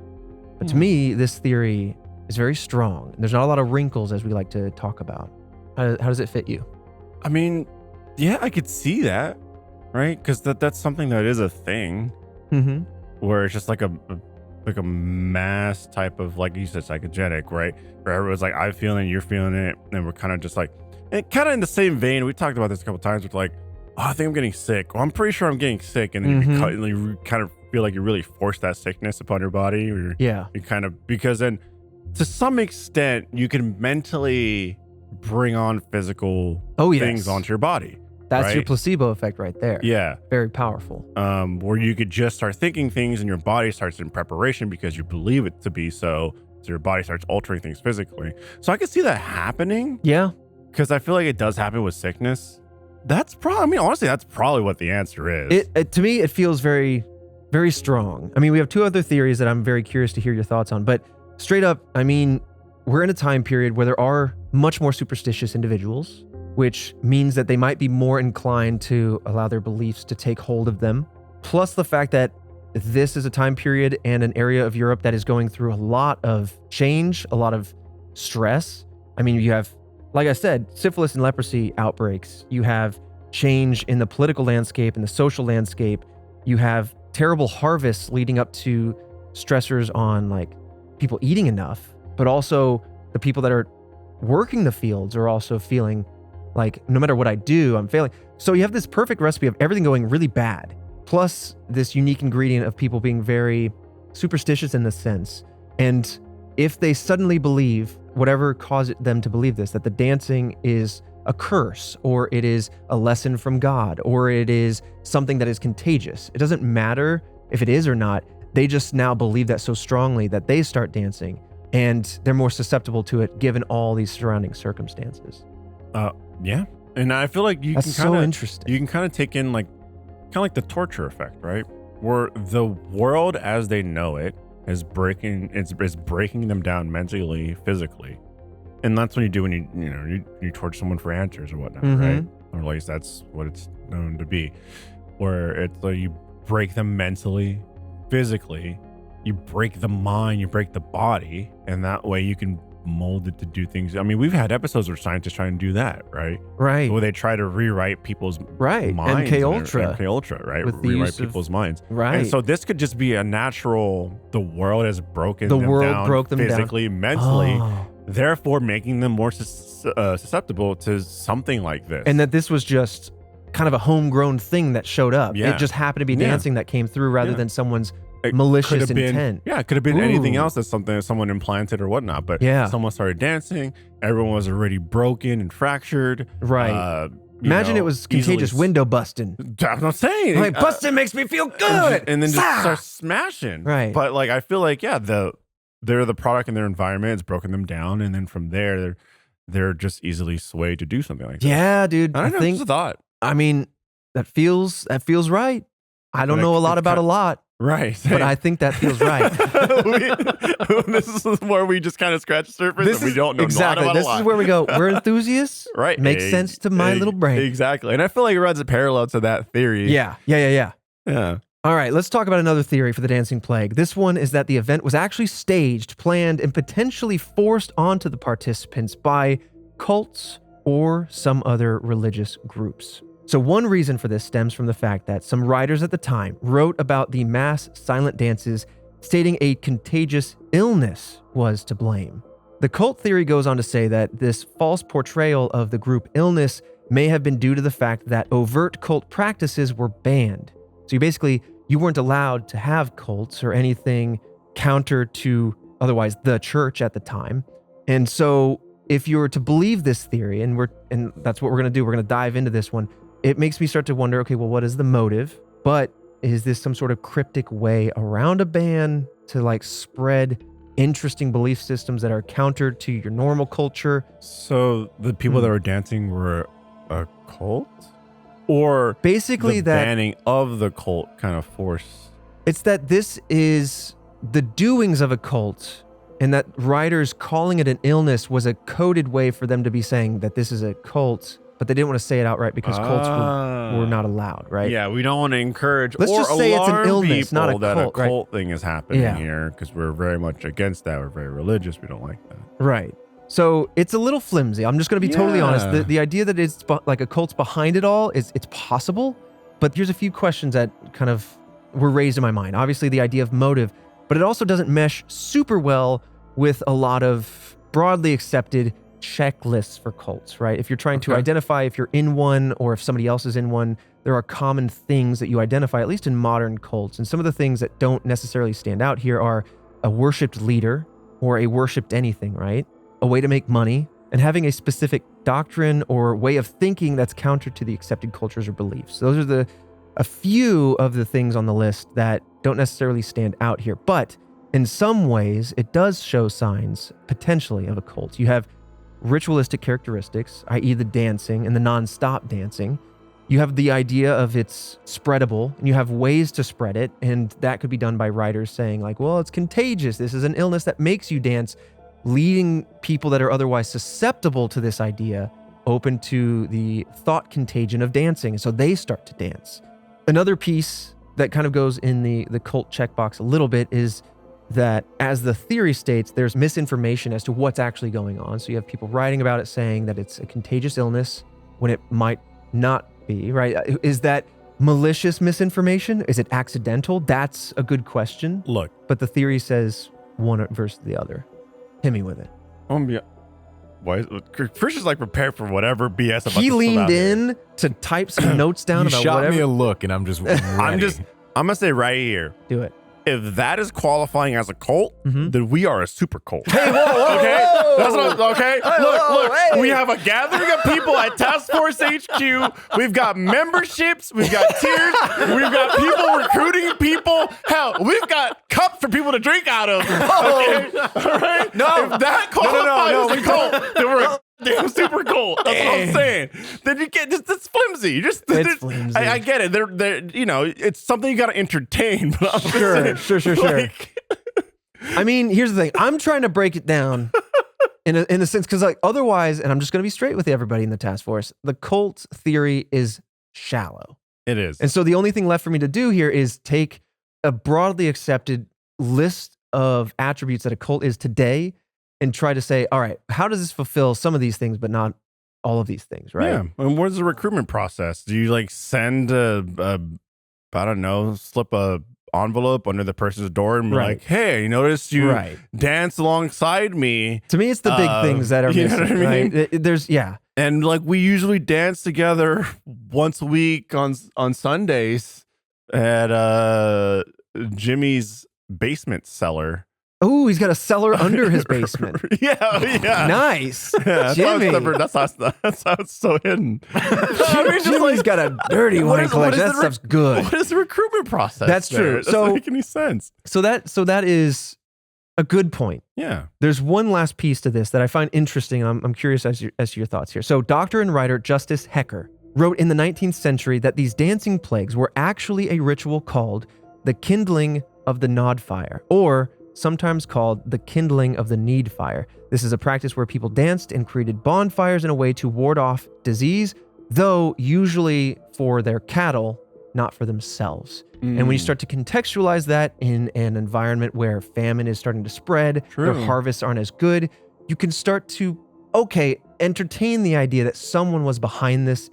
B: But to me, this theory is very strong. There's not a lot of wrinkles, as we like to talk about. How does it fit you?
C: I mean, yeah, I could see that, right? Because that's something that is a thing, where it's just like a mass type of, like you said, psychogenic, right? Where everyone's like, I'm feeling it, you're feeling it, and we're kind of just like, and kind of in the same vein. We talked about this a couple times with like, oh, I think I'm getting sick. Well, I'm pretty sure I'm getting sick, and then you kind of feel like you really force that sickness upon your body, or you kind of, because then to some extent you can mentally bring on physical things onto your body.
B: That's your placebo effect right there.
C: Yeah.
B: Very powerful.
C: Where you could just start thinking things and your body starts in preparation because you believe it to be so your body starts altering things physically. So I could see that happening.
B: Yeah.
C: Because I feel like it does happen with sickness. That's probably, I mean, honestly, that's probably what the answer is.
B: To me, it feels very, very strong. I mean, we have two other theories that I'm very curious to hear your thoughts on, but straight up, I mean, we're in a time period where there are much more superstitious individuals, which means that they might be more inclined to allow their beliefs to take hold of them. Plus the fact that this is a time period and an area of Europe that is going through a lot of change, a lot of stress. I mean, you have, like I said, syphilis and leprosy outbreaks. You have change in the political landscape and the social landscape. You have terrible harvests leading up to stressors on like people eating enough, but also the people that are working the fields are also feeling like, no matter what I do, I'm failing. So you have this perfect recipe of everything going really bad, plus this unique ingredient of people being very superstitious in this sense. And if they suddenly believe, whatever caused them to believe this, that the dancing is a curse, or it is a lesson from God, or it is something that is contagious, it doesn't matter if it is or not. They just now believe that so strongly that they start dancing, and they're more susceptible to it given all these surrounding circumstances.
C: Yeah. And I feel like
B: That's so interesting.
C: You can kind of take in like the torture effect, right? Where the world as they know it is breaking them down mentally, physically. And that's what you do when you torture someone for answers or whatnot, right? Or at least that's what it's known to be. Where it's like you break them mentally, physically, you break the mind, you break the body, and that way you can mold it to do things. I mean, we've had episodes where scientists try and do that, right?
B: Right.
C: Where they try to rewrite people's
B: right.
C: minds.
B: MK Ultra.
C: MK Ultra, right?
B: With
C: Rewrite people's minds.
B: Right.
C: And so this could just be a natural, the world has broken
B: the
C: them
B: world
C: down
B: broke them
C: physically,
B: down.
C: mentally,
B: Oh.
C: therefore making them more susceptible to something like this.
B: And that this was just kind of a homegrown thing that showed up.
C: Yeah.
B: It just happened to be dancing that came through rather than someone's
C: It
B: malicious
C: could have
B: intent.
C: Been, it could have been anything
B: Ooh.
C: else that someone implanted or whatnot. But
B: Yeah.
C: someone started dancing. Everyone was already broken and fractured.
B: Right. Imagine it was contagious window busting.
C: That's what I'm saying.
B: Like, busting makes me feel good.
C: And then just start smashing.
B: Right.
C: But like, I feel like, they're the product in their environment. It's broken them down. And then from there, they're just easily swayed to do something like that.
B: Yeah, dude.
C: I don't know.
B: think,
C: Just a thought.
B: I mean, that feels right. I don't know a lot about a lot.
C: Right.
B: But I think that feels right.
C: This is where we just kind of scratch the surface and we don't know
B: exactly.
C: This
B: is where we go. We're enthusiasts.
C: Right.
B: Makes sense to my little brain.
C: Exactly. And I feel like it runs a parallel to that theory.
B: Yeah.
C: Yeah.
B: All right, let's talk about another theory for the dancing plague. This one is that the event was actually staged, planned, and potentially forced onto the participants by cults or some other religious groups. So one reason for this stems from the fact that some writers at the time wrote about the mass silent dances, stating a contagious illness was to blame. The cult theory goes on to say that this false portrayal of the group illness may have been due to the fact that overt cult practices were banned. So you weren't allowed to have cults or anything counter to otherwise the church at the time. And so if you were to believe this theory, and that's what we're going to do, we're going to dive into this one, it makes me start to wonder, okay, well, what is the motive? But is this some sort of cryptic way around a ban to like spread interesting belief systems that are counter to your normal culture?
C: So the people that were dancing were a cult? Or
B: basically
C: the banning of the cult kind of force?
B: It's that this is the doings of a cult, and that writers calling it an illness was a coded way for them to be saying that this is a cult, but they didn't want to say it outright because cults were not allowed, right?
C: Yeah, we don't want to encourage
B: Let's
C: or
B: just say it's an
C: alarm
B: illness, not a
C: people that
B: cult,
C: a cult thing is happening
B: Yeah.
C: here, because we're very much against that. We're very religious. We don't like that.
B: Right. So it's a little flimsy. I'm just going to be totally honest.
C: Yeah.
B: The idea that it's like a cult's behind it all it's possible, but here's a few questions that kind of were raised in my mind. Obviously, the idea of motive, but it also doesn't mesh super well with a lot of broadly accepted checklists for cults, right? If you're trying to identify if you're in one or if somebody else is in one, there are common things that you identify, at least in modern cults. And some of the things that don't necessarily stand out here are a worshipped leader or a worshipped anything, right? A way to make money, and having a specific doctrine or way of thinking that's counter to the accepted cultures or beliefs. Those are a few of the things on the list that don't necessarily stand out here. But in some ways, it does show signs, potentially, of a cult. You have ritualistic characteristics, i.e. the dancing and the non-stop dancing. You have the idea of it's spreadable, and you have ways to spread it, and that could be done by writers saying like, well, it's contagious. This is an illness that makes you dance, leading people that are otherwise susceptible to this idea open to the thought contagion of dancing. So they start to dance. Another piece that kind of goes in the cult checkbox a little bit is that, as the theory states, there's misinformation as to what's actually going on. So you have people writing about it saying that it's a contagious illness when it might not be, right? Is that malicious misinformation? Is it accidental? That's a good question.
C: Look.
B: But the theory says one versus the other. Hit me with it.
C: Why is Chris is like prepared for whatever BS about
B: He
C: to
B: leaned
C: come out here.
B: in to type some notes down
D: You
B: about
D: shot
B: whatever.
D: me a look, and I'm just ready.
C: I'm gonna say right here,
B: Do it.
C: if that is qualifying as a cult, then we are a super cult.
B: Hey, whoa,
C: Okay?
B: whoa.
C: That's what okay?
B: whoa,
C: Look,
B: hey.
C: we have a gathering of people at Task Force HQ. We've got memberships, we've got tiers, we've got people recruiting people. Hell, we've got cups for people to drink out of. Okay? All right?
B: No.
C: If that qualifies as a cult, then we're a damn super cult. That's what I'm saying. Then you get it's flimsy.
B: It's flimsy.
C: I get it. They're it's something you gotta entertain. But I'm just
B: Sure.
C: like,
B: I mean, here's the thing. I'm trying to break it down in a sense, because like otherwise, and I'm just going to be straight with everybody in the task force, the cult theory is shallow.
C: It is.
B: And so the only thing left for me to do here is take a broadly accepted list of attributes that a cult is today and try to say, all right, how does this fulfill some of these things, but not all of these things, right?
C: Yeah. And what's the recruitment process? Do you like send I don't know, slip a envelope under the person's door and be
B: Right.
C: like, hey, I noticed you
B: Right.
C: dance alongside me.
B: To me, it's the big things that are
C: you
B: missing,
C: know what I mean?
B: right? There's, yeah.
C: And like we usually dance together once a week on Sundays at Jimmy's basement cellar.
B: Oh, he's got a cellar under his basement.
C: yeah.
B: Nice.
C: Yeah,
B: Jimmy.
C: that's how it's so hidden.
B: Jimmy's got a dirty
C: What
B: wine
C: is
B: collection. That
C: the
B: stuff's good.
C: What is the recruitment process?
B: That's
C: there?
B: true.
C: That
B: So-
C: doesn't make any sense.
B: So that is a good point.
C: Yeah.
B: There's one last piece to this that I find interesting, and I'm curious as to your thoughts here. So doctor and writer Justice Hecker wrote in the 19th century that these dancing plagues were actually a ritual called the kindling of the nod fire, or sometimes called the kindling of the need fire. This is a practice where people danced and created bonfires in a way to ward off disease, though usually for their cattle, not for themselves. And when you start to contextualize that in an environment where famine is starting to spread,
C: True.
B: their harvests aren't as good, you can start to, entertain the idea that someone was behind this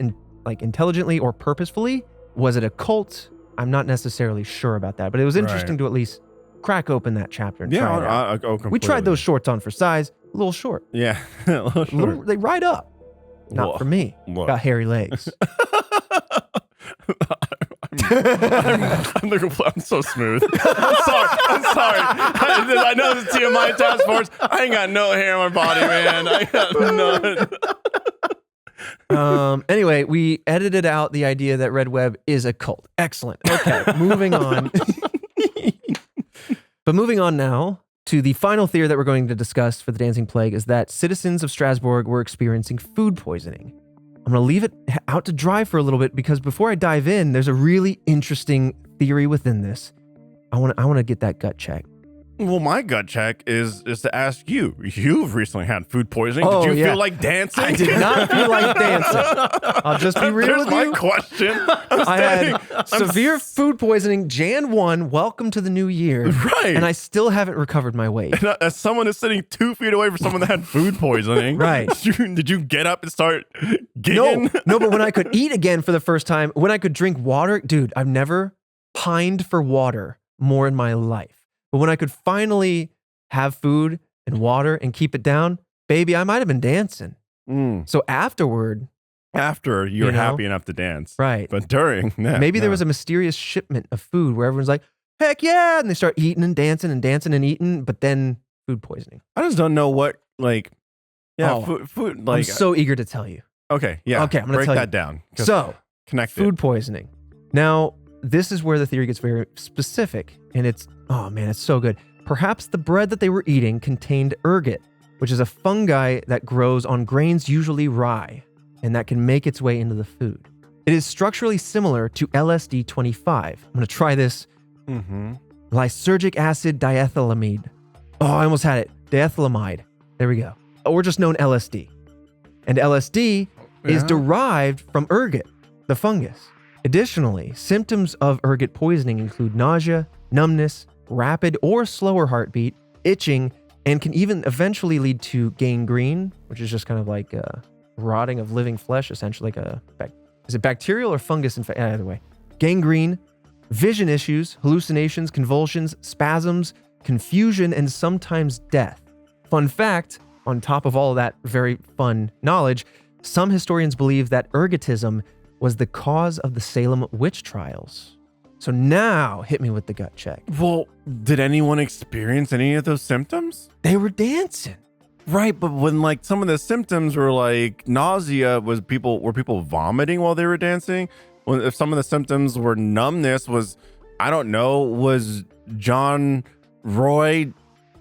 B: intelligently or purposefully. Was it a cult? I'm not necessarily sure about that, but it was interesting to at least crack open that chapter and try it out.
C: completely.
B: We tried those shorts on for size, a little short.
C: Yeah, a little short.
B: They ride up. Not
C: Whoa.
B: for me.
C: Whoa.
B: Got hairy legs.
C: I'm so smooth. I'm sorry. I know this is TMI task force. I ain't got no hair on my body, man. I got none.
B: Anyway, we edited out the idea that Red Web is a cult. Excellent. Okay, moving on. But moving on now to the final theory that we're going to discuss for the Dancing Plague is that citizens of Strasbourg were experiencing food poisoning. I'm going to leave it out to dry for a little bit because before I dive in, there's a really interesting theory within this. I want to get that gut check.
C: Well, my gut check is to ask you. You've recently had food poisoning.
B: Oh,
C: Did you
B: yeah.
C: feel like dancing?
B: I did not feel like dancing. I'll just be real
C: There's
B: with
C: my
B: you.
C: question.
B: I had severe food poisoning, Jan 1, welcome to the new year.
C: Right.
B: And I still haven't recovered my weight.
C: As someone is sitting 2 feet away from someone that had food poisoning,
B: Right.
C: Did you get up and start gigging?
B: No, but when I could eat again for the first time, when I could drink water, dude, I've never pined for water more in my life. But when I could finally have food and water and keep it down, baby, I might have been dancing. So afterward,
C: After you're
B: You know?
C: happy enough to dance.
B: right,
C: But during,
B: maybe there was a mysterious shipment of food where everyone's like, heck yeah, and they start eating and dancing and eating, but then food poisoning.
C: I just don't know what,
B: Oh,
C: food,
B: I'm so eager to tell you.
C: okay, yeah.
B: Okay, I'm gonna
C: break
B: tell you.
C: that down. 'Cause
B: So,
C: connect
B: food
C: it.
B: poisoning. Now, this is where the theory gets very specific, and it's so good. Perhaps the bread that they were eating contained ergot, which is a fungi that grows on grains, usually rye, and that can make its way into the food. It is structurally similar to LSD-25. I'm going to try this.
C: Mm-hmm.
B: Lysergic acid diethylamide. Oh, I almost had it. Diethylamide. There we go. Or just known LSD. And LSD is
C: Yeah.
B: derived from ergot, the fungus. Additionally, symptoms of ergot poisoning include nausea, numbness, rapid or slower heartbeat, itching, and can even eventually lead to gangrene, which is just kind of like rotting of living flesh, essentially is it bacterial or fungus infection? Either way. Gangrene, vision issues, hallucinations, convulsions, spasms, confusion, and sometimes death. Fun fact, on top of all of that very fun knowledge, some historians believe that ergotism was the cause of the Salem witch trials. So now, hit me with the gut check.
C: Well, did anyone experience any of those symptoms?
B: They were dancing.
C: Right, but when some of the symptoms were like nausea, were people vomiting while they were dancing? If some of the symptoms were numbness, was John Roy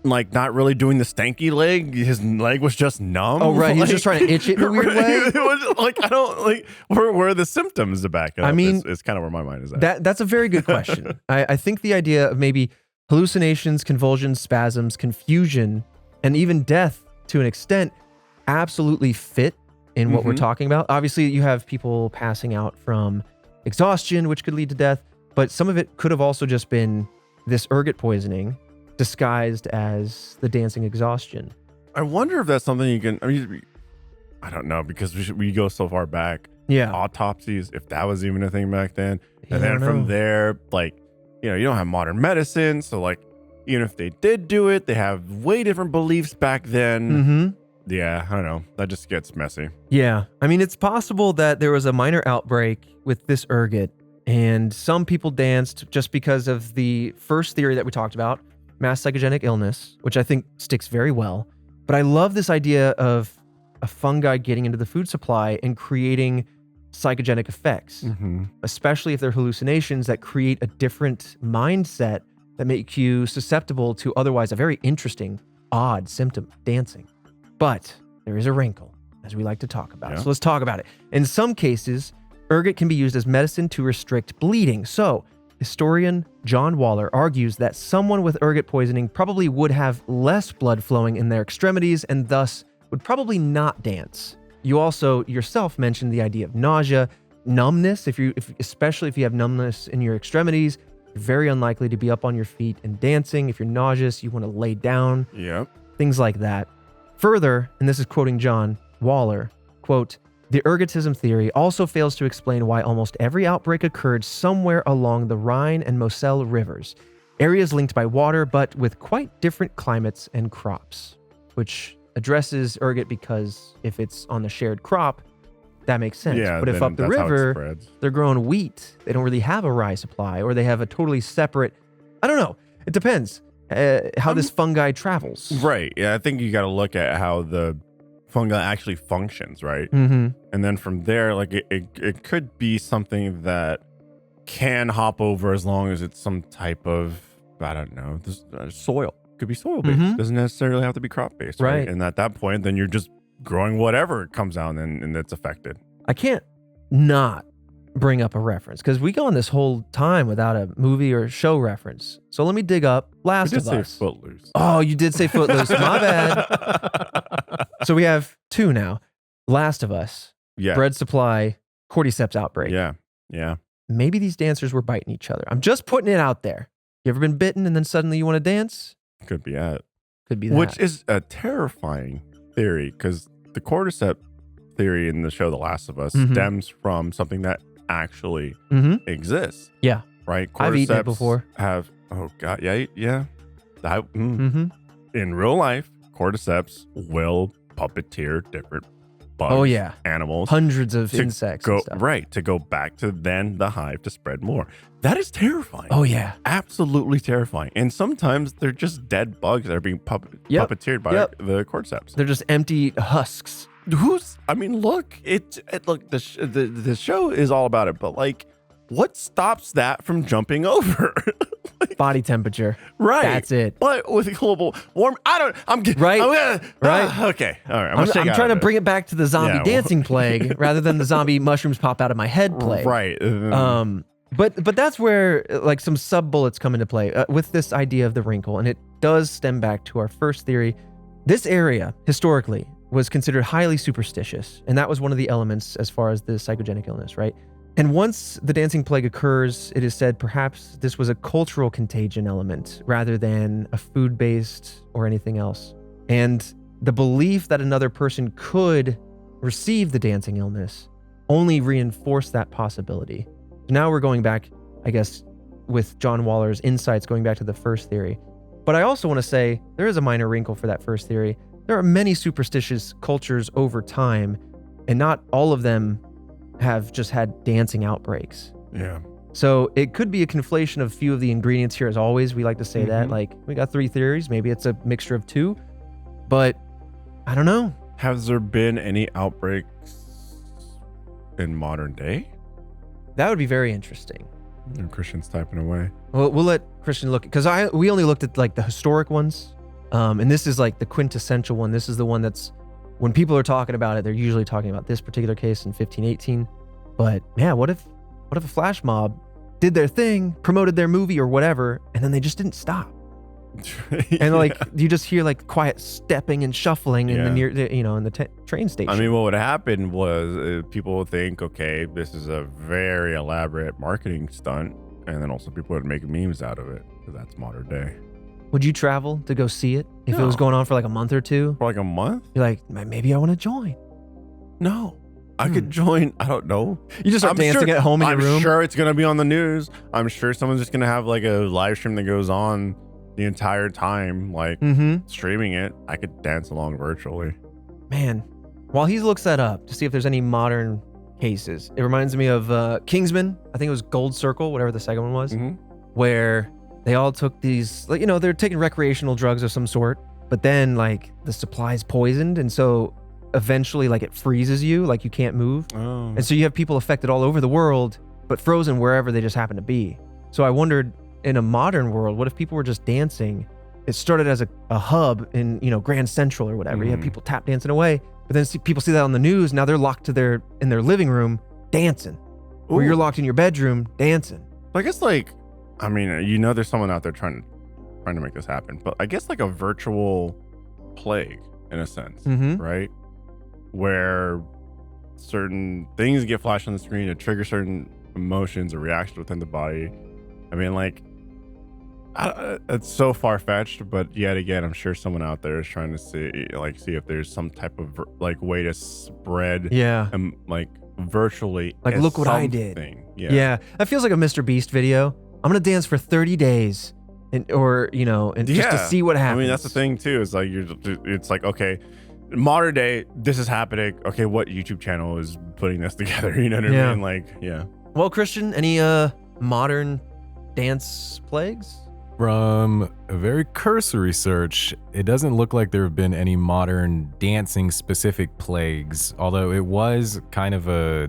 C: not really doing the stanky leg? His leg was just numb.
B: Oh, right. He was just trying to itch it in a weird way.
C: It was where are the symptoms to back it up?
B: I mean,
C: it's kind of where my mind is at.
B: That's a very good question. I think the idea of maybe hallucinations, convulsions, spasms, confusion, and even death to an extent absolutely fit in what we're talking about. Obviously, you have people passing out from exhaustion, which could lead to death, but some of it could have also just been this ergot poisoning disguised as the dancing exhaustion.
C: I wonder if that's something you can. I don't know, because we go so far back.
B: Yeah.
C: Autopsies, if that was even a thing back then,
B: Yeah,
C: and
B: I
C: then
B: don't
C: from
B: know.
C: there, you don't have modern medicine, so even if they did do it, they have way different beliefs back then.
B: Mm-hmm.
C: Yeah, I don't know. That just gets messy.
B: Yeah. I mean, it's possible that there was a minor outbreak with this ergot, and some people danced just because of the first theory that we talked about, mass psychogenic illness, which I think sticks very well. But I love this idea of a fungi getting into the food supply and creating psychogenic effects, especially if they're hallucinations that create a different mindset that make you susceptible to otherwise a very interesting, odd symptom of dancing. But there is a wrinkle, as we like to talk about.
C: Yeah.
B: So let's talk about it. In some cases, ergot can be used as medicine to restrict bleeding. So historian John Waller argues that someone with ergot poisoning probably would have less blood flowing in their extremities and thus would probably not dance. You also yourself mentioned the idea of nausea, numbness, especially if you have numbness in your extremities, You're very unlikely to be up on your feet and dancing. If you're nauseous, you want to lay down.
C: Yep.
B: Things like that. Further, and this is quoting John Waller, quote, "The ergotism theory also fails to explain why almost every outbreak occurred somewhere along the Rhine and Moselle rivers, areas linked by water but with quite different climates and crops," which addresses ergot because if it's on the shared crop, that makes sense.
C: Yeah,
B: but if
C: then
B: up the
C: that's how it
B: river,
C: spreads.
B: they're growing wheat, they don't really have a rye supply, or they have a totally separate, I don't know. It depends how this fungi travels.
C: Right. Yeah, I think you got to look at how the fungi actually functions, right?
B: Mm-hmm.
C: And then from there, like it could be something that can hop over as long as it's some type of, I don't know, soil. Could be soil based.
B: Mhm.
C: Doesn't necessarily have to be crop based, right?
B: Right.
C: And at that point, then you're just growing whatever comes out and it's affected.
B: I can't not bring up a reference because we go on this whole time without a movie or show reference. So let me dig up Last
C: We
B: of
C: did say
B: Us.
C: Footloose.
B: Oh, you did say Footloose. My bad. So we have two now. Last of Us,
C: Yeah.
B: Bread Supply, Cordyceps Outbreak.
C: Yeah. Yeah.
B: Maybe these dancers were biting each other. I'm just putting it out there. You ever been bitten and then suddenly you want to dance?
C: Could be it.
B: Could be that.
C: Which is a terrifying theory because the cordyceps theory in the show The Last of Us
B: Mhm.
C: stems from something that actually
B: Mhm.
C: exists.
B: Yeah.
C: Right?
B: I've eaten it
C: Cordyceps
B: before.
C: Have, oh God. Yeah. Yeah.
B: Mm-hmm.
C: In real life, cordyceps will puppeteer different bugs,
B: Oh, yeah.
C: animals.
B: Hundreds of
C: to
B: insects
C: go
B: and stuff.
C: right to go back to then the hive to spread more. That is terrifying.
B: Oh, yeah.
C: Absolutely terrifying. And sometimes they're just dead bugs that are being
B: Yep.
C: puppeteered by
B: Yep.
C: the cordyceps.
B: They're just empty husks.
C: I mean, look, look, the show is all about it, but like, what stops that from jumping over?
B: Body temperature.
C: Right.
B: That's it.
C: But with global warming,
B: Right. Right.
C: Okay. All right.
B: I'm trying to bring it back to the zombie
C: Yeah.
B: dancing plague rather than the zombie mushrooms pop out of my head plague.
C: Right.
B: But that's where like some sub bullets come into play with this idea of the wrinkle, and it does stem back to our first theory. This area historically was considered highly superstitious, and that was one of the elements as far as the psychogenic illness, right? And once the dancing plague occurs, it is said perhaps this was a cultural contagion element rather than a food-based or anything else. And the belief that another person could receive the dancing illness only reinforced that possibility. Now we're going back, I guess, with John Waller's insights going back to the first theory. But I also want to say there is a minor wrinkle for that first theory. There are many superstitious cultures over time, and not all of them have just had dancing outbreaks.
C: Yeah.
B: So it could be a conflation of a few of the ingredients here, as always. We like to say that.
C: Mhm.
B: Like, we got three theories. Maybe it's a mixture of two. But I don't know.
C: Has there been any outbreaks in modern day?
B: That would be very interesting.
C: And Christian's typing away.
B: We'll let Christian look, because we only looked at like the historic ones. And this is like the quintessential one. This is the one that's, when people are talking about it, they're usually talking about this particular case in 1518. But yeah, what if a flash mob did their thing, promoted their movie or whatever, and then they just didn't stop? And like you just hear like quiet stepping and shuffling in the near, in the train station.
C: I mean, what would happen was people would think, okay, this is a very elaborate marketing stunt, and then also people would make memes out of it. So that's modern day.
B: Would you travel to go see it if it
C: No.
B: was going on for like a month or two?
C: For like a month?
B: You're like, maybe I want to join.
C: No. I could join. I don't know.
B: You just start dancing at home in your room.
C: I'm sure it's going to be on the news. I'm sure someone's just going to have like a live stream that goes on the entire time, like streaming it. I could dance along virtually.
B: Man, while he looks that up to see if there's any modern cases, it reminds me of Kingsman. I think it was Gold Circle, whatever the second one was, where they all took these, like, they're taking recreational drugs of some sort, but then like the supply's poisoned, and so eventually like it freezes you, like you can't move.
C: Oh.
B: And so you have people affected all over the world, but frozen wherever they just happen to be. So I wondered, in a modern world, what if people were just dancing? It started as a hub in, Grand Central or whatever. You have people tap dancing away, but then people see that on the news. Now they're locked to in their living room dancing, or you're locked in your bedroom dancing.
C: I guess there's someone out there trying to make this happen, but I guess like a virtual plague in a sense, right? Where certain things get flashed on the screen to trigger certain emotions or reactions within the body, I mean, like, it's so far-fetched, but yet again, I'm sure someone out there is trying to see if there's some type of like way to spread like virtually
B: like look what I did. Yeah, that feels like a Mr. Beast video. I'm gonna dance for 30 days and just to see what happens.
C: I mean, that's the thing too, is like it's like, okay, modern day, this is happening. Okay, what YouTube channel is putting this together? You know what I mean? Like, yeah.
B: Well, Christian, any modern dance plagues?
D: From a very cursory search, it doesn't look like there have been any modern dancing specific plagues, although it was kind of a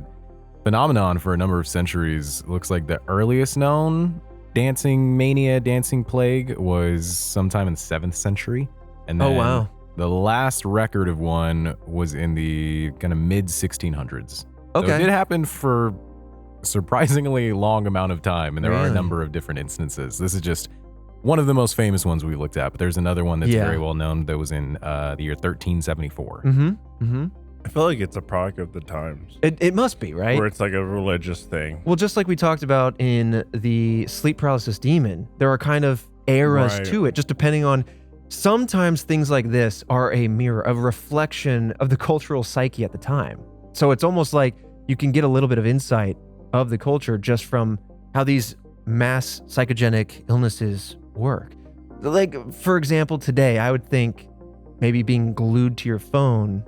D: phenomenon for a number of centuries. It looks like the earliest known dancing mania, dancing plague was sometime in the 7th century. And then the last record of one was in the kind of mid 1600s.
B: Okay.
D: So it did happen for a surprisingly long amount of time, and there are a number of different instances. This is just one of the most famous ones we looked at, but there's another one that's very well known that was in the year 1374.
C: I feel like it's a product of the times.
B: It must be, right?
C: Where it's like a religious thing.
B: Well, just like we talked about in the sleep paralysis demon, there are kind of eras to it, just depending on. Sometimes things like this are a mirror, a reflection of the cultural psyche at the time. So it's almost like you can get a little bit of insight of the culture just from how these mass psychogenic illnesses work. Like, for example, today, I would think maybe being glued to your phone,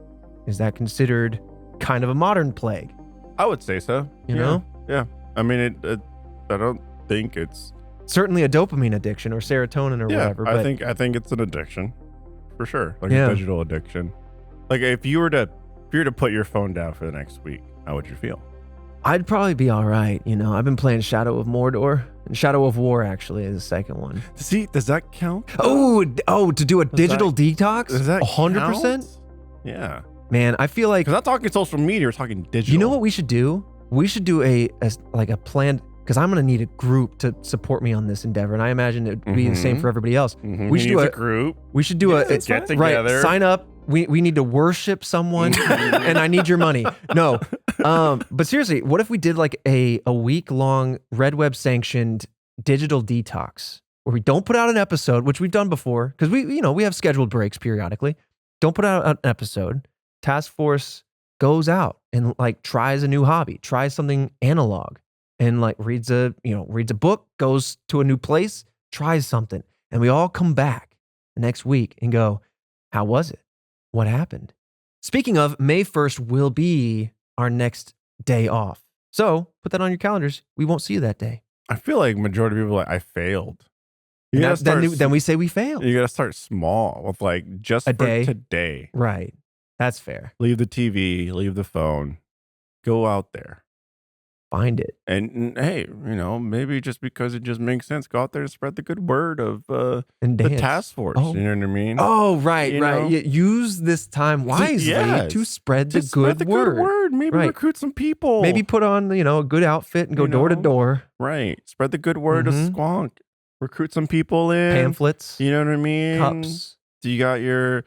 B: is that considered kind of a modern plague?
C: I would say so.
B: You know?
C: Yeah. I mean, I don't think it's
B: certainly a dopamine addiction or serotonin or whatever. But
C: I think it's an addiction for sure. Like a digital addiction. Like if you were to put your phone down for the next week, how would you feel?
B: I'd probably be all right. I've been playing Shadow of Mordor, and Shadow of War actually is the second one.
C: See, does that count?
B: Oh, to do a digital detox?
C: Does that
B: 100%?
C: count? Yeah.
B: Man, I feel like,
C: because I'm not talking social media, we're talking digital.
B: You know what we should do? We should do a planned, because I'm going to need a group to support me on this endeavor, and I imagine it would be the same for everybody else.
C: We should do a group.
B: We should do
C: get together.
B: Right, sign up. We need to worship someone, and I need your money. No, but seriously, what if we did like a week-long Red Web sanctioned digital detox where we don't put out an episode, which we've done before, because we have scheduled breaks periodically. Don't put out an episode. Task Force goes out and like tries a new hobby, tries something analog, and like reads a book, goes to a new place, tries something, and we all come back the next week and go, how was it? What happened? Speaking of, May 1st will be our next day off. So put that on your calendars. We won't see you that day.
C: I feel like majority of people are like, I failed.
B: Then we say we failed.
C: You got to start small with like just
B: a
C: for
B: day.
C: Today.
B: Right. That's fair.
C: Leave the TV, leave the phone, go out there.
B: Find it.
C: And hey, maybe just because it just makes sense, go out there and spread the good word of the task force.
B: Oh.
C: You know what I mean?
B: Oh, right. Use this time wisely to spread the good word.
C: Maybe recruit some people.
B: Maybe put on, a good outfit and go door to door.
C: Right. Spread the good word of Squonk. Recruit some people in.
B: Pamphlets.
C: You know what I mean?
B: Cups.
C: Do you got your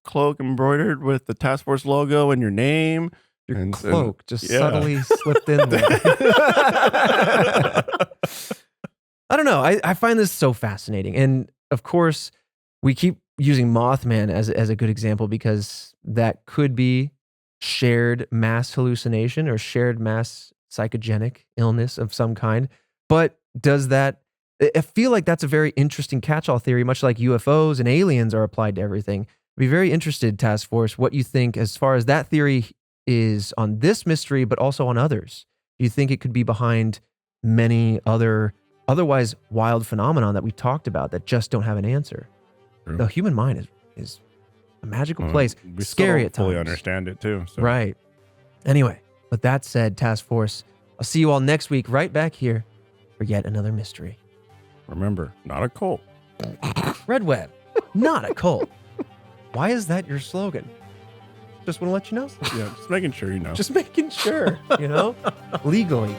C: cloak embroidered with the task force logo and your name?
B: Your cloak just subtly slipped in there. I don't know. I find this so fascinating. And of course, we keep using Mothman as a good example because that could be shared mass hallucination or shared mass psychogenic illness of some kind. But I feel like that's a very interesting catch-all theory, much like UFOs and aliens are applied to everything. I'd be very interested, Task Force, what you think as far as that theory is on this mystery, but also on others. Do you think it could be behind many otherwise wild phenomenon that we talked about that just don't have an answer?
C: True.
B: The human mind is a magical place.
C: We
B: Scary
C: still
B: at times.
C: fully understand it too. So.
B: Right. Anyway, with that said, Task Force, I'll see you all next week right back here for yet another mystery.
C: Remember, not a cult.
B: Red Web, not a cult. Why is that your slogan? Just want to let you know.
C: Yeah, just making sure you know.
B: Just making sure, legally.